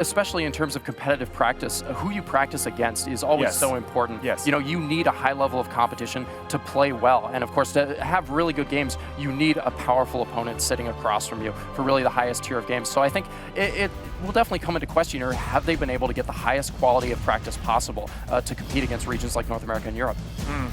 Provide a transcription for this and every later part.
especially in terms of competitive practice, who you practice against is always so important. You know, you need a high level of competition to play well. And of course, to have really good games, you need a powerful opponent sitting across from you for really the highest tier of games. So I think it will definitely come into question, or have they been able to get the highest quality of practice possible to compete against regions like North America and Europe?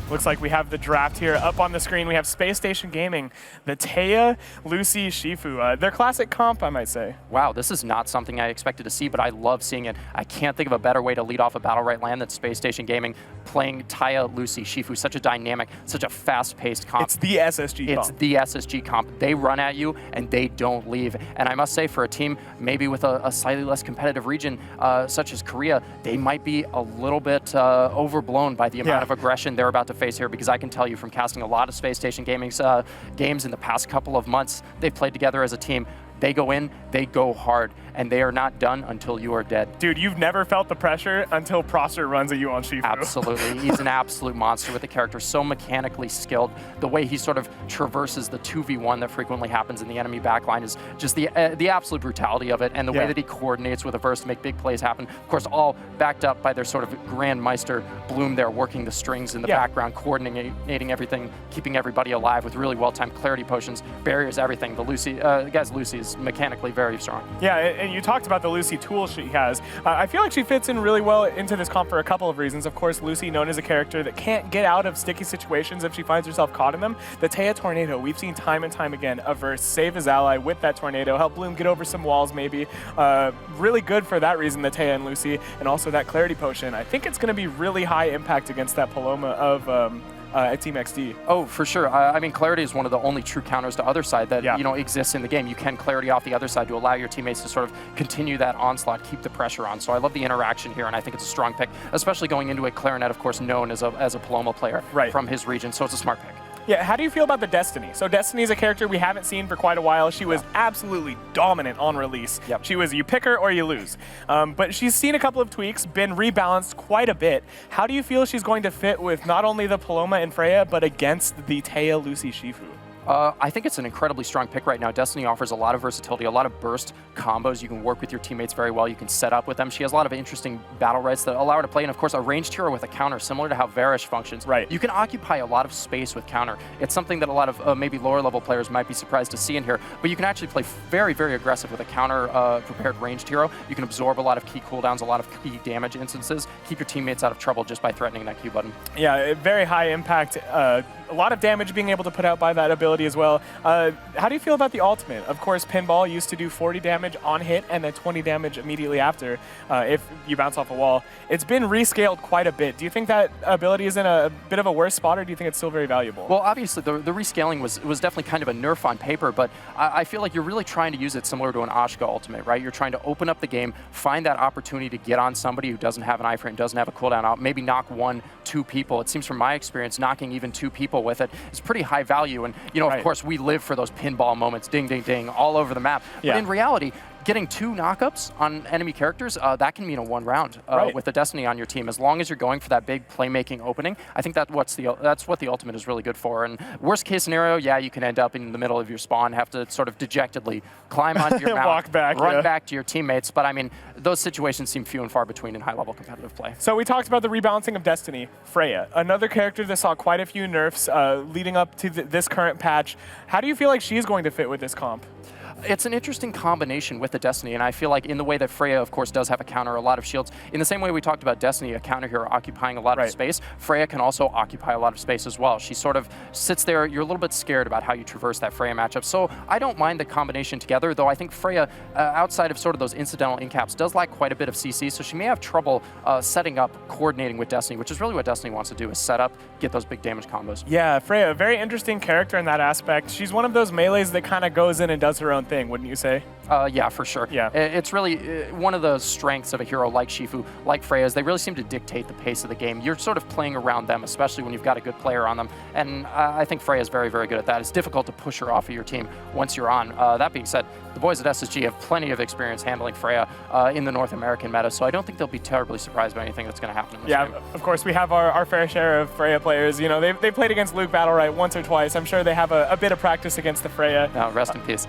Looks like we have the draft here up on the screen. We have Spacestation Gaming, the Taya, Lucy, Shifu. Their classic comp, I might say. Wow, this is not something I expected to see, but I love seeing it. I can't think of a better way to lead off a Battlerite LAN than Spacestation Gaming playing Taya, Lucy, Shifu. Such a dynamic, such a fast-paced comp. It's the SSG comp. It's the SSG comp. They run at you, and they don't leave. And I must say, for a team maybe with a slightly less competitive region, such as Korea, they might be a little bit overblown by the amount of aggression they're about to face here, because I can tell you from casting a lot of Spacestation Gaming's games in the past couple of months, they've played together as a team. They go in, they go hard, and they are not done until you are dead. Dude, you've never felt the pressure until Prosser runs at you on Shifu. Absolutely. He's an absolute monster with the character, so mechanically skilled. The way he sort of traverses the 2v1 that frequently happens in the enemy backline is just the absolute brutality of it, and the way that he coordinates with a verse to make big plays happen. Of course, all backed up by their sort of Grandmeister Bloom there, working the strings in the background, coordinating everything, keeping everybody alive with really well-timed clarity potions, barriers, everything. The guy's Lucy is mechanically very strong. Yeah, and you talked about the Lucy tool she has. I feel like she fits in really well into this comp for a couple of reasons. Of course, Lucy, known as a character that can't get out of sticky situations if she finds herself caught in them. The Taya Tornado, we've seen time and time again a verse save his ally with that tornado, help Bloom get over some walls maybe. Really good for that reason, the Taya and Lucy, and also that clarity potion. I think it's going to be really high impact against that Paloma of Team XD. Oh, for sure. I mean, clarity is one of the only true counters to other side that you know exists in the game. You can clarity off the other side to allow your teammates to sort of continue that onslaught, keep the pressure on. So I love the interaction here, and I think it's a strong pick, especially going into a Clarinet, of course, known as a Paloma player from his region. So it's a smart pick. Yeah, how do you feel about the Destiny? So Destiny is a character we haven't seen for quite a while. She was absolutely dominant on release. She was, you pick her or you lose. But she's seen a couple of tweaks, been rebalanced quite a bit. How do you feel she's going to fit with not only the Paloma and Freya, but against the Taya, Lucy, Shifu? I think it's an incredibly strong pick right now. Destiny offers a lot of versatility, a lot of burst combos. You can work with your teammates very well. You can set up with them. She has a lot of interesting battle rights that allow her to play, and of course, a ranged hero with a counter, similar to how Varish functions. You can occupy a lot of space with counter. It's something that a lot of maybe lower level players might be surprised to see in here, but you can actually play very, very aggressive with a counter prepared ranged hero. You can absorb a lot of key cooldowns, a lot of key damage instances, keep your teammates out of trouble just by threatening that Q button. Yeah, very high impact. A lot of damage being able to put out by that ability as well. How do you feel about the ultimate? Of course, Pinball used to do 40 damage on hit and then 20 damage immediately after if you bounce off a wall. It's been rescaled quite a bit. Do you think that ability is in a bit of a worse spot, or do you think it's still very valuable? Well, obviously, the rescaling was definitely kind of a nerf on paper, but I feel like you're really trying to use it similar to an Ashka ultimate, right? You're trying to open up the game, find that opportunity to get on somebody who doesn't have an iframe, doesn't have a cooldown out, maybe knock 1, 2 people. It seems from my experience, knocking even 2 people with it is pretty high value. And, you know, of course, we live for those pinball moments, ding, ding, ding, all over the map. But in reality, getting 2 knockups on enemy characters, that can mean a 1 round with the Destiny on your team. As long as you're going for that big playmaking opening, I think that's what the ultimate is really good for. And worst case scenario, yeah, you can end up in the middle of your spawn, have to sort of dejectedly climb onto your mount, walk back, run back to your teammates. But I mean, those situations seem few and far between in high-level competitive play. So we talked about the rebalancing of Destiny. Freya, another character that saw quite a few nerfs leading up to this current patch. How do you feel like she's going to fit with this comp? It's an interesting combination with the Destiny, and I feel like in the way that Freya, of course, does have a counter, a lot of shields, in the same way we talked about Destiny, a counter hero occupying a lot of space, Freya can also occupy a lot of space as well. She sort of sits there, you're a little bit scared about how you traverse that Freya matchup, so I don't mind the combination together, though I think Freya, outside of sort of those incidental incaps, does lack quite a bit of CC, so she may have trouble setting up, coordinating with Destiny, which is really what Destiny wants to do, is set up, get those big damage combos. Yeah, Freya, a very interesting character in that aspect. She's one of those melees that kind of goes in and does her own thing, wouldn't you say? Yeah, for sure. Yeah. It's really one of the strengths of a hero like Shifu, like Freya, is they really seem to dictate the pace of the game. You're sort of playing around them, especially when you've got a good player on them. And I think Freya is very, very good at that. It's difficult to push her off of your team once you're on. That being said, the boys at SSG have plenty of experience handling Freya in the North American meta, so I don't think they'll be terribly surprised by anything that's going to happen in this game. Of course, we have our fair share of Freya players. You know, they played against Luke Battlerite once or twice. I'm sure they have a bit of practice against the Freya. No, rest in peace.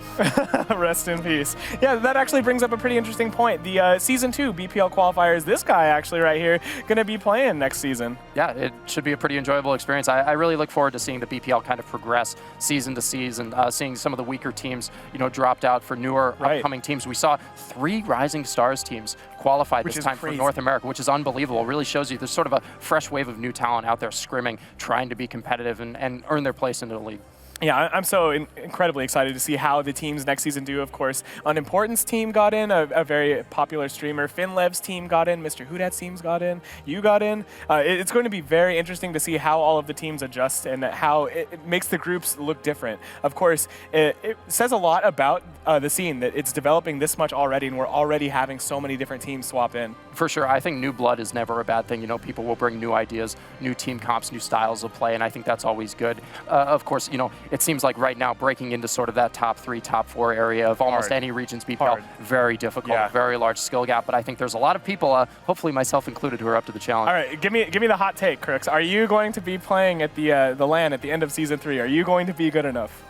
Rest in peace. Nice. Yeah, that actually brings up a pretty interesting point. The Season 2 BPL qualifiers, this guy actually right here, going to be playing next season. Yeah, it should be a pretty enjoyable experience. I really look forward to seeing the BPL kind of progress season to season, seeing some of the weaker teams, dropped out for newer upcoming teams. We saw 3 Rising Stars teams qualified this time for North America, which is unbelievable. It really shows you there's sort of a fresh wave of new talent out there scrimming, trying to be competitive and earn their place into the league. Yeah, I'm so incredibly excited to see how the teams next season do. Of course, Unimportant's team got in, a very popular streamer. Finlev's team got in, Mr. Hudat's teams got in, you got in. It's going to be very interesting to see how all of the teams adjust and how it makes the groups look different. Of course, it says a lot about the scene that it's developing this much already, and we're already having so many different teams swap in. For sure, I think new blood is never a bad thing. People will bring new ideas, new team comps, new styles of play, and I think that's always good. Of course, it seems like right now breaking into sort of that top 3, top 4 area of almost any region's BPL, very difficult, very large skill gap. But I think there's a lot of people, hopefully myself included, who are up to the challenge. All right, give me the hot take, Crooks. Are you going to be playing at the LAN at the end of Season 3? Are you going to be good enough?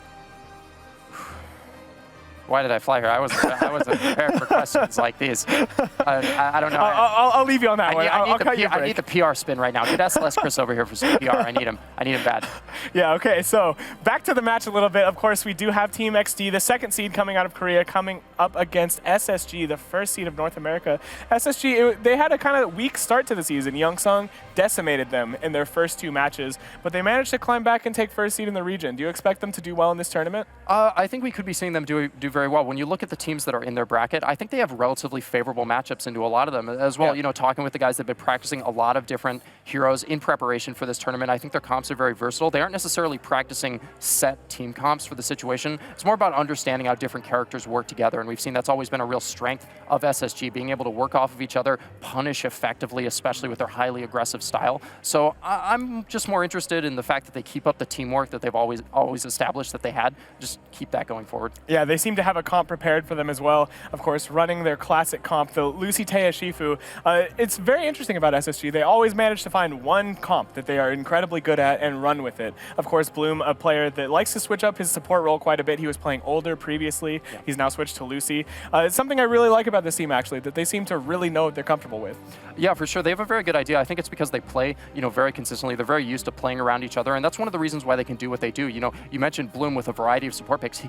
Why did I fly here? I wasn't prepared for questions like these. I don't know. I'll leave you on that one. I'll cut you a break. I need the PR spin right now. Get SLS Chris over here for some PR. I need him. I need him bad. Yeah, okay. So back to the match a little bit. Of course, we do have Team XD, the 2nd seed coming out of Korea, coming up against SSG, the 1st seed of North America. SSG, they had a kind of weak start to the season. Youngsung decimated them in their first 2 matches, but they managed to climb back and take 1st seed in the region. Do you expect them to do well in this tournament? I think we could be seeing them do very well. When you look at the teams that are in their bracket, I think they have relatively favorable matchups into a lot of them as well. Yeah. Talking with the guys that have been practicing a lot of different heroes in preparation for this tournament, I think their comps are very versatile. They aren't necessarily practicing set team comps for the situation. It's more about understanding how different characters work together, and we've seen that's always been a real strength of SSG, being able to work off of each other, punish effectively, especially with their highly aggressive style. So I'm just more interested in the fact that they keep up the teamwork that they've always established that they had. Just keep that going forward. Yeah, they seem to have a comp prepared for them as well. Of course, running their classic comp, the Lucy Taya Shifu. It's very interesting about SSG. They always manage to find one comp that they are incredibly good at and run with it. Of course, Bloom, a player that likes to switch up his support role quite a bit. He was playing older previously. Yeah. He's now switched to Lucy. It's something I really like about this team, actually, that they seem to really know what they're comfortable with. Yeah, for sure. They have a very good idea. I think it's because they play, very consistently. They're very used to playing around each other, and that's one of the reasons why they can do what they do. You mentioned Bloom with a variety of support picks.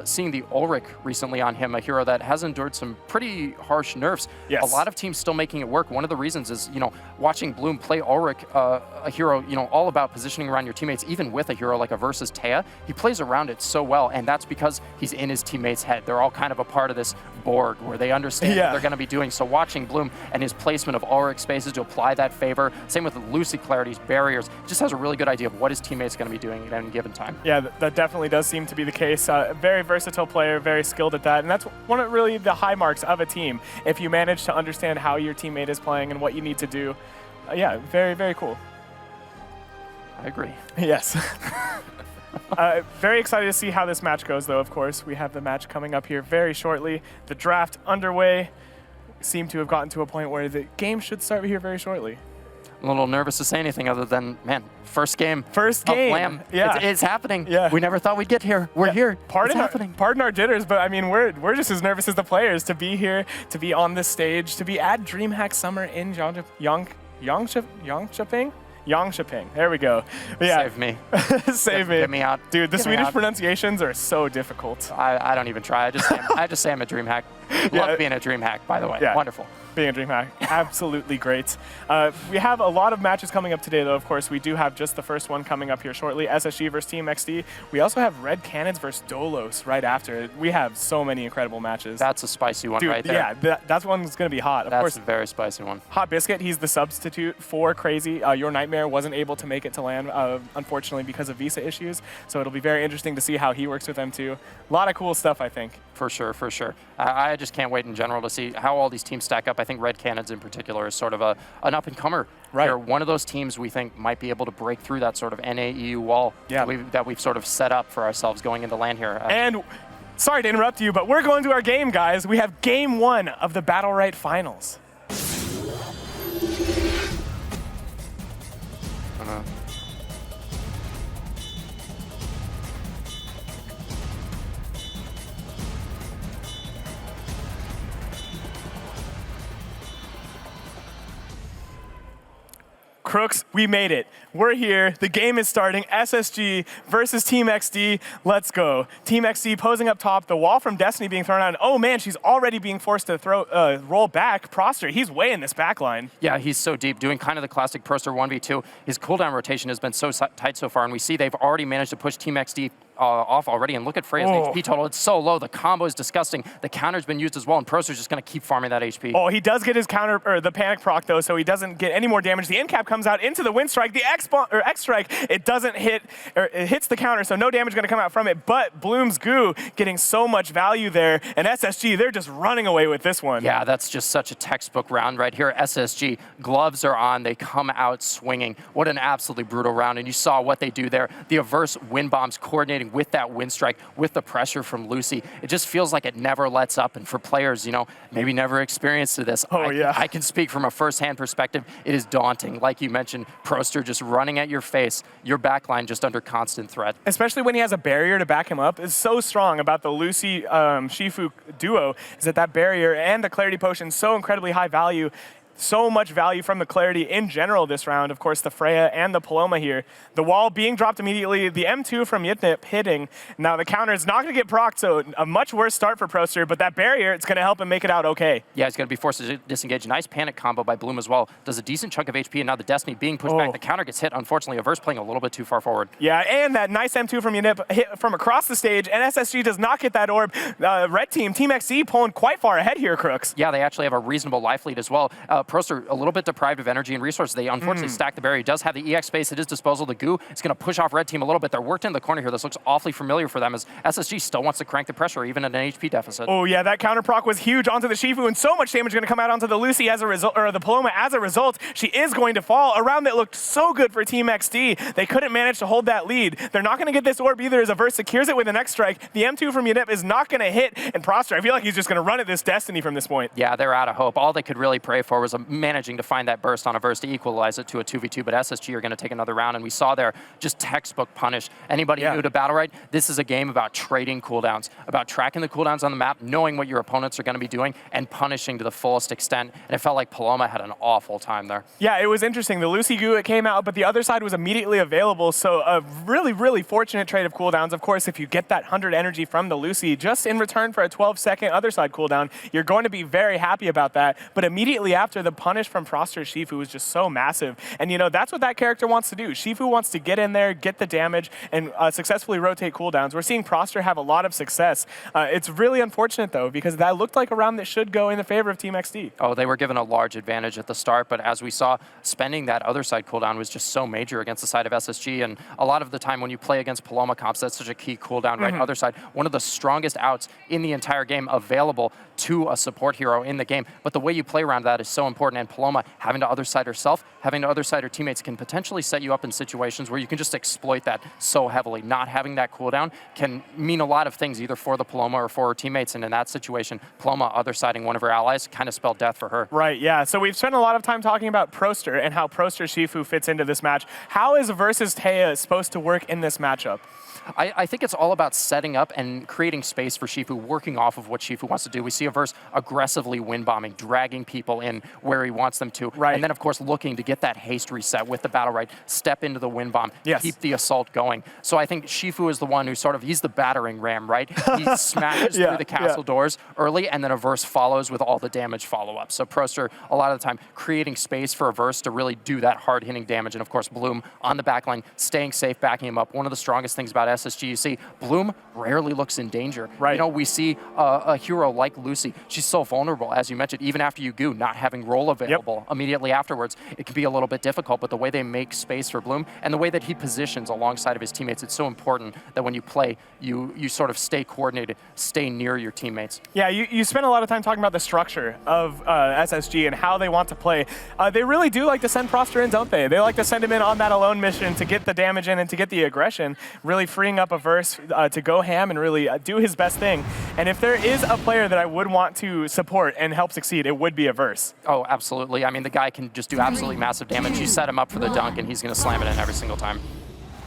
Seeing the Ulrich recently on him, a hero that has endured some pretty harsh nerfs. Yes. A lot of teams still making it work. One of the reasons is, watching Bloom play Ulrich, a hero, all about positioning around your teammates, even with a hero like a versus Taya, he plays around it so well, and that's because he's in his teammates' head. They're all kind of a part of this Borg where they understand what they're going to be doing. So watching Bloom and his placement of Ulrich spaces to apply that favor, same with Lucy Clarity's barriers, just has a really good idea of what his teammate's going to be doing at any given time. Yeah, that definitely does seem to be the case. Very versatile player, very skilled at that, and that's one of really the high marks of a team. If you manage to understand how your teammate is playing and what you need to do, yeah, very, very cool. I agree. Yes. Very excited to see how this match goes, though, of course. We have the match coming up here very shortly. The draft underway. We seem to have gotten to a point where the game should start here very shortly. I'm a little nervous to say anything other than, man, first game. First game. LAM. Yeah. It's happening. Yeah. We never thought we'd get here. We're here. Pardon our jitters, but I mean, we're just as nervous as the players to be here, to be on this stage, to be at DreamHack Summer in Yangshaping. There we go. Yeah. Save me. Save me. Get me out. Dude, the Swedish pronunciations are so difficult. I don't even try. I just say I'm a DreamHack. Love being a DreamHack, by the way. Yeah. Wonderful. Being a DreamHack, absolutely great. We have a lot of matches coming up today, though, of course. We do have just the first one coming up here shortly, SSG versus Team XD. We also have Red Cannons versus Dolos right after. We have so many incredible matches. That's a spicy one. Dude, right there. Yeah, that's one that's going to be hot. Of course, a very spicy one. Hot Biscuit, he's the substitute for Crazy. Your Nightmare wasn't able to make it to LAN, unfortunately, because of visa issues. So it'll be very interesting to see how he works with them, too. A lot of cool stuff, I think. For sure, for sure. I just can't wait in general to see how all these teams stack up. I think Red Cannons in particular is sort of an up-and-comer. Right. They're one of those teams we think might be able to break through that sort of NAEU wall that we've sort of set up for ourselves going into LAN here. And sorry to interrupt you, but we're going to our game, guys. We have game 1 of the Battlerite Finals. Crooks, we made it. We're here. The game is starting. SSG versus Team XD. Let's go. Team XD posing up top. The wall from Destiny being thrown out. And oh man, she's already being forced to roll back. Proster, he's way in this back line. Yeah, he's so deep, doing kind of the classic Proster 1v2. His cooldown rotation has been so tight so far, and we see they've already managed to push Team XD off already, and look at Freya's HP total. It's so low. The combo is disgusting. The counter's been used as well, and Proster's just going to keep farming that HP. Oh, he does get his counter, or the panic proc, though, so he doesn't get any more damage. The end cap comes out into the wind strike. The X strike, it doesn't hit, or it hits the counter, so no damage going to come out from it, but Bloom's goo getting so much value there, and SSG, they're just running away with this one. Yeah, that's just such a textbook round right here. SSG, gloves are on. They come out swinging. What an absolutely brutal round, and you saw what they do there. The Averse wind bombs coordinating with that wind strike, with the pressure from Lucy. It just feels like it never lets up, and for players, you know, maybe never experienced this. I can speak from a first-hand perspective. It is daunting. Like you mentioned, Proster just running at your face, your backline just under constant threat. Especially when he has a barrier to back him up. It's so strong about the Lucy Shifu duo, is that barrier and the Clarity Potion, so incredibly high value. So much value from the Clarity in general this round. Of course, the Freya and the Paloma here. The wall being dropped immediately. The M2 from Yitnip hitting. Now the counter is not going to get procced, so a much worse start for Proster, but that barrier, it's going to help him make it out okay. Yeah, he's going to be forced to disengage. Nice panic combo by Bloom as well. Does a decent chunk of HP, and now the Destiny being pushed back. The counter gets hit, unfortunately. Averse playing a little bit too far forward. Yeah, and that nice M2 from Yitnip hit from across the stage, and SSG does not get that orb. Red team, Team XD, pulling quite far ahead here, Crooks. Yeah, they actually have a reasonable life lead as well. Proster, a little bit deprived of energy and resources. They unfortunately stack the barrier. He does have the EX space at his disposal. The goo is going to push off red team a little bit. They're worked in the corner here. This looks awfully familiar for them as SSG still wants to crank the pressure even at an HP deficit. Oh yeah, that counter proc was huge onto the Shifu, and so much damage going to come out onto the Lucy as a result, or the Paloma as a result. She is going to fall. A round that looked so good for Team XD. They couldn't manage to hold that lead. They're not going to get this orb either as Averse secures it with the next strike. The M2 from Yunip is not going to hit, and Proster, I feel like he's just going to run at this Destiny from this point. Yeah, they're out of hope. All they could really pray for was managing to find that burst on Averse to equalize it to a 2v2, but SSG are going to take another round, and we saw there just textbook punish. Anybody new to Battlerite, this is a game about trading cooldowns, about tracking the cooldowns on the map, knowing what your opponents are going to be doing, and punishing to the fullest extent, and it felt like Paloma had an awful time there. Yeah, it was interesting. The Lucy goo, it came out, but the other side was immediately available, so a really, really fortunate trade of cooldowns. Of course, if you get that 100 energy from the Lucy, just in return for a 12-second other side cooldown, you're going to be very happy about that, but immediately after, the punish from Proster Shifu was just so massive. And you know, that's what that character wants to do. Shifu wants to get in there, get the damage, and successfully rotate cooldowns. We're seeing Proster have a lot of success. It's really unfortunate though, because that looked like a round that should go in the favor of Team XD. Oh, they were given a large advantage at the start, but as we saw, spending that other side cooldown was just so major against the side of SSG, and a lot of the time when you play against Paloma comps, that's such a key cooldown, right? Other side, one of the strongest outs in the entire game available to a support hero in the game, but the way you play around that is so important, and Paloma having to other side herself, having to other side her teammates can potentially set you up in situations where you can just exploit that so heavily. Not having that cooldown can mean a lot of things either for the Paloma or for her teammates, and in that situation, Paloma other siding one of her allies kind of spelled death for her. Right, yeah. So we've spent a lot of time talking about Proster and how Proster Shifu fits into this match. How is versus Taya supposed to work in this matchup? I think it's all about setting up and creating space for Shifu, working off of what Shifu wants to do. We see Averse aggressively wind bombing, dragging people in where he wants them to. Right. And then, of course, looking to get that haste reset with the Battlerite, step into the wind bomb, keep the assault going. So I think Shifu is the one who he's the battering ram, right? He smashes through the castle doors early, and then Averse follows with all the damage follow-up. So Proster, a lot of the time, creating space for Averse to really do that hard-hitting damage. And, of course, Bloom on the backline, staying safe, backing him up. One of the strongest things about SSG, you see, Bloom rarely looks in danger. Right. You know, we see a hero like Lucy. She's so vulnerable, as you mentioned, even after you goo, not having roll available immediately afterwards, it can be a little bit difficult, but the way they make space for Bloom and the way that he positions alongside of his teammates, it's so important that when you play, you sort of stay coordinated, stay near your teammates. Yeah, you spent a lot of time talking about the structure of SSG and how they want to play. They really do like to send Proster in, don't they? They like to send him in on that alone mission to get the damage in and to get the aggression, really freeing up Averse to go ham and really do his best thing. And if there is a player that I would want to support and help succeed, it would be Averse. Oh, absolutely. I mean, the guy can just do absolutely massive damage. You set him up for the dunk, and he's going to slam it in every single time.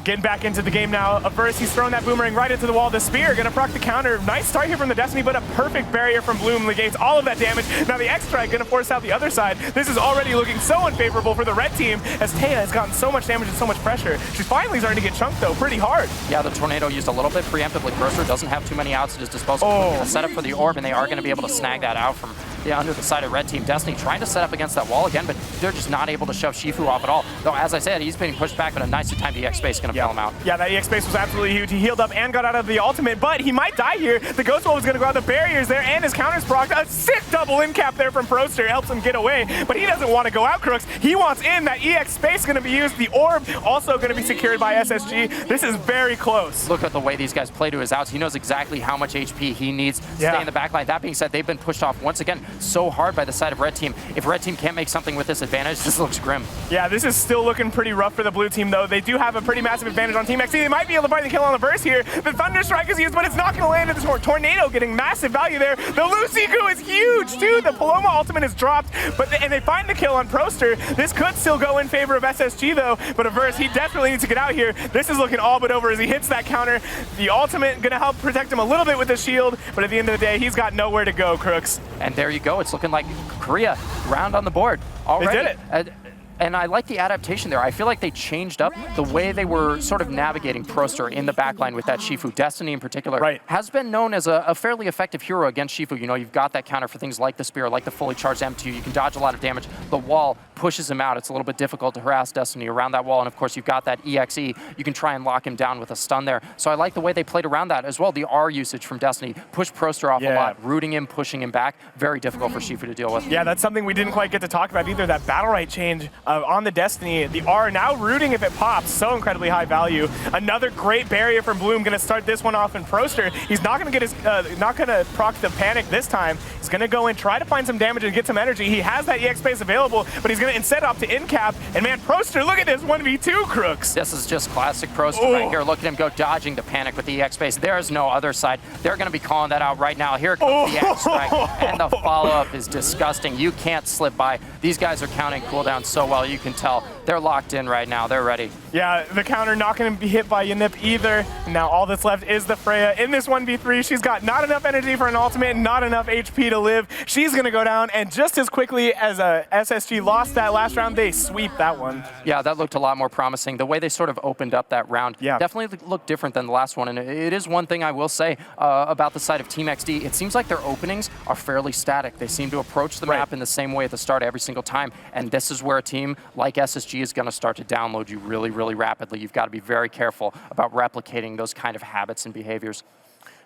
Getting back into the game now. Averse, he's throwing that boomerang right into the wall. The spear gonna proc the counter. Nice start here from the Destiny, but a perfect barrier from Bloom negates all of that damage. Now the X-Strike gonna force out the other side. This is already looking so unfavorable for the red team as Taya has gotten so much damage and so much pressure. She's finally starting to get chunked though, pretty hard. Yeah, the Tornado used a little bit preemptively. Proster doesn't have too many outs at his disposal. A setup for the orb, and they are gonna be able to snag that out from under the side of red team. Destiny trying to set up against that wall again, but they're just not able to shove Shifu off at all. Though, as I said, he's being pushed back, but a nicely timed EX space gonna bail him out. Yeah, that EX space was absolutely huge. He healed up and got out of the ultimate, but he might die here. The Ghost Wolf is going to go out the barriers there, and his counters proc. A sick double in cap there from Proster. Helps him get away, but he doesn't want to go out, Crooks. He wants in. That EX space is going to be used. The orb also going to be secured by SSG. This is very close. Look at the way these guys play to his outs. He knows exactly how much HP he needs to stay in the backline. That being said, they've been pushed off once again so hard by the side of red team. If red team can't make something with this advantage, this looks grim. Yeah, this is still looking pretty rough for the blue team, though. They do have a pretty massive advantage on Team XD. They might be able to find the kill on the burst here. The Thunder Strike is used, but it's not going to land in this Tornado, getting massive value there. The Lucy Goo is huge, too. The Paloma ultimate is dropped, and they find the kill on Proster. This could still go in favor of SSG, though, but Averse, he desperately needs to get out here. This is looking all but over as he hits that counter. The ultimate going to help protect him a little bit with the shield, but at the end of the day, he's got nowhere to go, Crooks. And there you go. It's looking like Korea round on the board already. They did it. And I like the adaptation there. I feel like they changed up the way they were sort of navigating Proster in the backline with that Shifu. Destiny in particular has been known as a fairly effective hero against Shifu. You know, you've got that counter for things like the spear, like the fully charged M2. You can dodge a lot of damage. The wall pushes him out. It's a little bit difficult to harass Destiny around that wall. And of course, you've got that EXE. You can try and lock him down with a stun there. So I like the way they played around that as well. The R usage from Destiny pushed Proster off a lot, rooting him, pushing him back. Very difficult for Shifu to deal with. Yeah, that's something we didn't quite get to talk about either. That Battlerite change on the Destiny. The R now rooting if it pops. So incredibly high value. Another great barrier from Bloom. Going to start this one off in Proster. He's not going to get his, not going to proc the panic this time. He's going to go in, try to find some damage and get some energy. He has that EX space available, but he's going to instead opt to in-cap. And man, Proster, look at this 1v2, Crooks. This is just classic Proster right here. Look at him go dodging the panic with the EX space. There's no other side. They're going to be calling that out right now. Here comes the X strike, and the follow-up is disgusting. You can't slip by. These guys are counting cooldowns so well. You can tell they're locked in right now. They're ready. Yeah, the counter not going to be hit by Yanip either. Now all that's left is the Freya. In this 1v3, she's got not enough energy for an ultimate, not enough HP to live. She's going to go down, and just as quickly as SSG lost that last round, they sweep that one. Yeah, that looked a lot more promising. The way they sort of opened up that round definitely looked different than the last one, and it is one thing I will say about the side of Team XD. It seems like their openings are fairly static. They seem to approach the map in the same way at the start every single time, and this is where a team like SSG is going to start to download you really, really rapidly. You've got to be very careful about replicating those kind of habits and behaviors.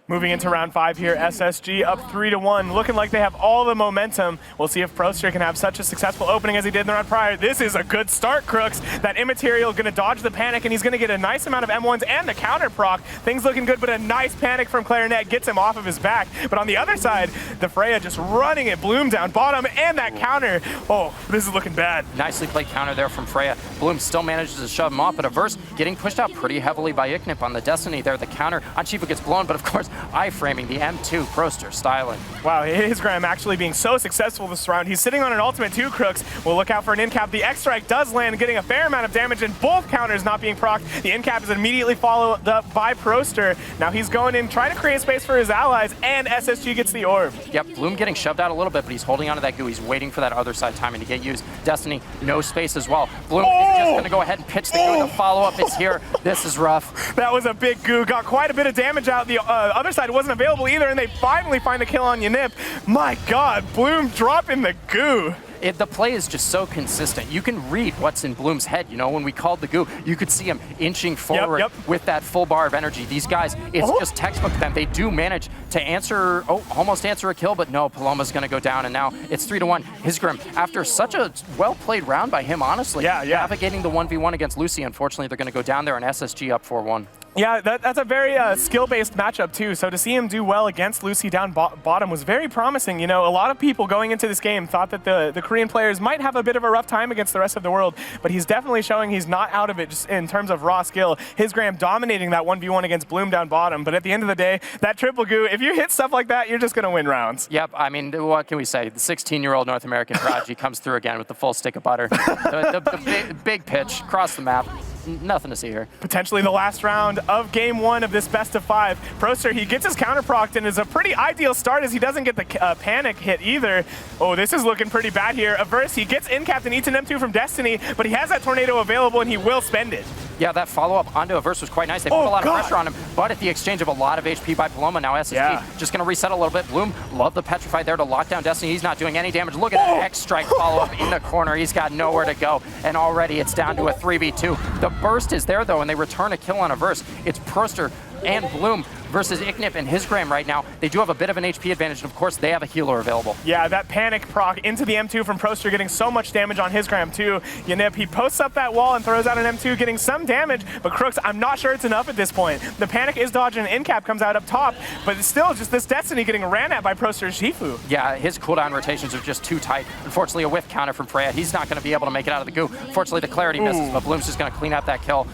Moving into round 5 here, SSG up 3-1, looking like they have all the momentum. We'll see if Proster can have such a successful opening as he did in the round prior. This is a good start, Crooks. That Immaterial going to dodge the panic, and he's going to get a nice amount of M1s and the counter proc. Things looking good, but a nice panic from Clarinet gets him off of his back. But on the other side, the Freya just running it, Bloom down bottom, and that counter. Oh, this is looking bad. Nicely played counter there from Freya. Bloom still manages to shove him off, but Averse getting pushed out pretty heavily by Iknip on the Destiny there. The counter on Shifu gets blown, but of course, iframing the M2 Proster styling. Wow, Hisgram actually being so successful this round. He's sitting on an ultimate too, Crooks. We'll look out for an in-cap. The X-Strike does land, getting a fair amount of damage, and both counters not being procced. The in-cap is immediately followed up by Proster. Now he's going in, trying to create space for his allies, and SSG gets the orb. Yep, Bloom getting shoved out a little bit, but he's holding onto that goo. He's waiting for that other side timing to get used. Destiny, no space as well. Bloom is just going to go ahead and pitch the goo. The follow-up is here. This is rough. That was a big goo. Got quite a bit of damage out. The other side wasn't available either, and they finally find the kill on Yanip. My God, Bloom dropping the goo. The play is just so consistent. You can read what's in Bloom's head. You know, when we called the goo, you could see him inching forward with that full bar of energy. These guys, it's just textbook to them. They do manage to answer, almost answer a kill, but no, Paloma's going to go down, and now it's 3-1. Hisgrim, after such a well-played round by him, honestly, navigating the 1v1 against Lucy, unfortunately, they're going to go down there, and SSG up 4-1. Yeah, that's a very skill-based matchup, too. So to see him do well against Lucy down bottom was very promising. You know, a lot of people going into this game thought that the Korean players might have a bit of a rough time against the rest of the world, but he's definitely showing he's not out of it just in terms of raw skill. Hisgram dominating that 1v1 against Bloom down bottom, but at the end of the day, that triple goo, if you hit stuff like that, you're just going to win rounds. Yep, I mean, what can we say? The 16-year-old North American prodigy comes through again with the full stick of butter. The big pitch across the map. nothing to see here. Potentially the last round of game 1 of this best of 5. Proster, he gets his counter procced and is a pretty ideal start as he doesn't get the panic hit either. Oh, this is looking pretty bad here. Averse, he gets in-capped and eats an M2 from Destiny, but he has that tornado available and he will spend it. Yeah, that follow-up onto Averse was quite nice. They put a lot of pressure on him, but at the exchange of a lot of HP by Paloma, now SSG just going to reset a little bit. Bloom, love the Petrify there to lock down Destiny. He's not doing any damage. Look at that X-Strike follow-up in the corner. He's got nowhere to go, and already it's down to a 3v2. The burst is there, though, and they return a kill on Averse. It's Proster and Bloom versus Ignip and his Graham right now. They do have a bit of an HP advantage, and of course, they have a healer available. Yeah, that panic proc into the M2 from Proster, getting so much damage on his Graham too. Ignip, he posts up that wall and throws out an M2, getting some damage, but Crooks, I'm not sure it's enough at this point. The panic is dodged and in-cap comes out up top, but it's still just this Destiny getting ran at by Proster's Shifu. Yeah, his cooldown rotations are just too tight. Unfortunately, a whiff counter from Freya. He's not going to be able to make it out of the goo. Fortunately, the clarity misses, but Bloom's just going to clean up that kill.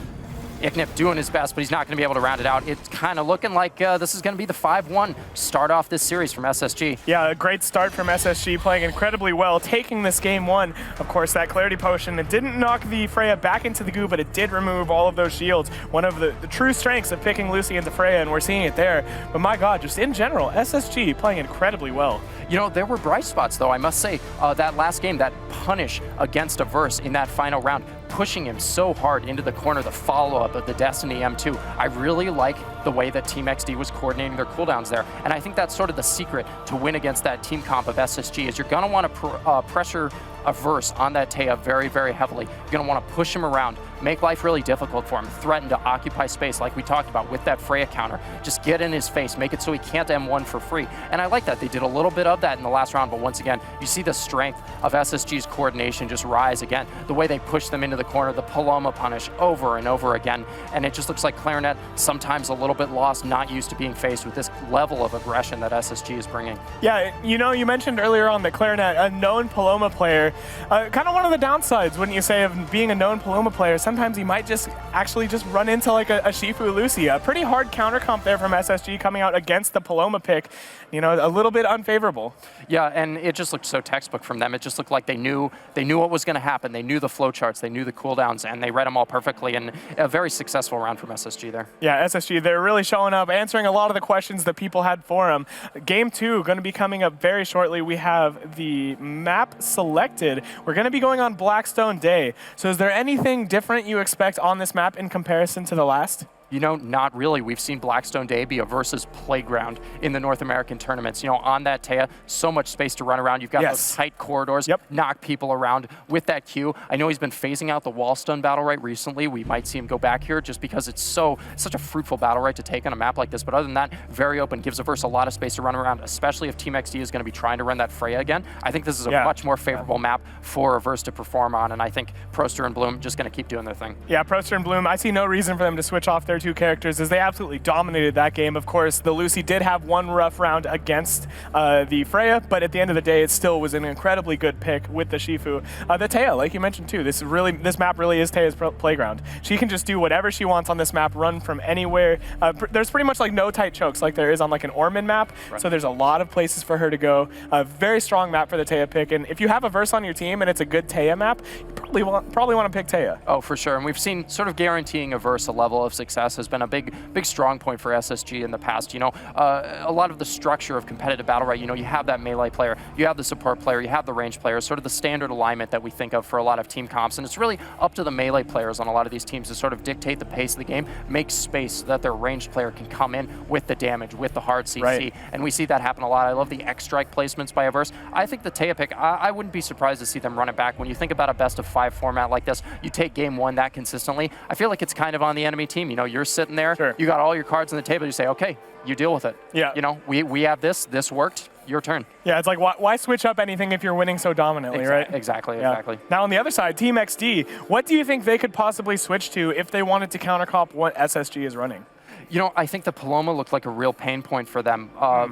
Ignip doing his best, but he's not going to be able to round it out. It's kind of looking like this is going to be the 5-1 start off this series from SSG. Yeah, a great start from SSG, playing incredibly well, taking this game 1. Of course, that Clarity Potion, it didn't knock the Freya back into the goo, but it did remove all of those shields. One of the true strengths of picking Lucy into Freya, and we're seeing it there. But my God, just in general, SSG playing incredibly well. You know, there were bright spots, though, I must say. That last game, that punish against Averse in that final round, pushing him so hard into the corner, the follow-up of the Destiny M2. I really like the way that Team XD was coordinating their cooldowns there. And I think that's sort of the secret to win against that team comp of SSG is you're going to want to pressure Averse on that Taya very, very heavily. You're going to want to push him around, make life really difficult for him, threaten to occupy space like we talked about with that Freya counter. Just get in his face, make it so he can't M1 for free. And I like that. They did a little bit of that in the last round, but once again, you see the strength of SSG's coordination just rise again. The way they push them into the corner, the Paloma punish over and over again. And it just looks like Clarinet, sometimes a little bit lost, not used to being faced with this level of aggression that SSG is bringing. Yeah, you know, you mentioned earlier on that Clarinet, a known Paloma player, kind of one of the downsides, wouldn't you say, of being a known Paloma player. Sometimes he might just actually run into like a Shifu Lucy. A pretty hard counter comp there from SSG coming out against the Paloma pick. You know, a little bit unfavorable. Yeah, and it just looked so textbook from them. It just looked like they knew what was going to happen. They knew the flowcharts, they knew the cooldowns, and they read them all perfectly. And a very successful round from SSG there. Yeah, SSG, they're really showing up, answering a lot of the questions that people had for them. Game 2 going to be coming up very shortly. We have the map selected. We're going to be going on Blackstone Day. So is there anything different you expect on this map in comparison to the last? You know, not really. We've seen Blackstone Day be a versus playground in the North American tournaments. You know, on that Taya, so much space to run around. You've got those tight corridors, knock people around with that Q. I know he's been phasing out the wall stun Battlerite recently. We might see him go back here just because it's such a fruitful Battlerite to take on a map like this. But other than that, very open, gives Averse a lot of space to run around, especially if Team XD is going to be trying to run that Freya again. I think this is a much more favorable map for Averse to perform on, and I think Proster and Bloom just going to keep doing their thing. Yeah, Proster and Bloom, I see no reason for them to switch off their two characters as they absolutely dominated that game. Of course, the Lucy did have one rough round against the Freya, but at the end of the day, it still was an incredibly good pick with the Shifu. The Taya, like you mentioned too, this map really is Taya's playground. She can just do whatever she wants on this map, run from anywhere. There's pretty much like no tight chokes like there is on like an Orman map, so there's a lot of places for her to go. A very strong map for the Taya pick, and if you have a verse on your team and it's a good Taya map, you probably want to pick Taya. Oh, for sure, and we've seen sort of guaranteeing a verse a level of success has been a big strong point for SSG in the past. You know, a lot of the structure of competitive Battlerite, you know, you have that melee player, you have the support player, you have the range player, sort of the standard alignment that we think of for a lot of team comps, and it's really up to the melee players on a lot of these teams to sort of dictate the pace of the game, make space so that their ranged player can come in with the damage, with the hard CC, and we see that happen a lot. I love the X-Strike placements by Averse. I think the Taya pick, I wouldn't be surprised to see them run it back. When you think about a best-of-5 format like this, you take game 1 that consistently, I feel like it's kind of on the enemy team. You know, you're sitting there, you got all your cards on the table, you say, okay, you deal with it. Yeah. You know, we have this worked, your turn. Yeah, it's like, why switch up anything if you're winning so dominantly, right? Exactly. Now on the other side, Team XD, what do you think they could possibly switch to if they wanted to counter comp what SSG is running? You know, I think the Paloma looked like a real pain point for them.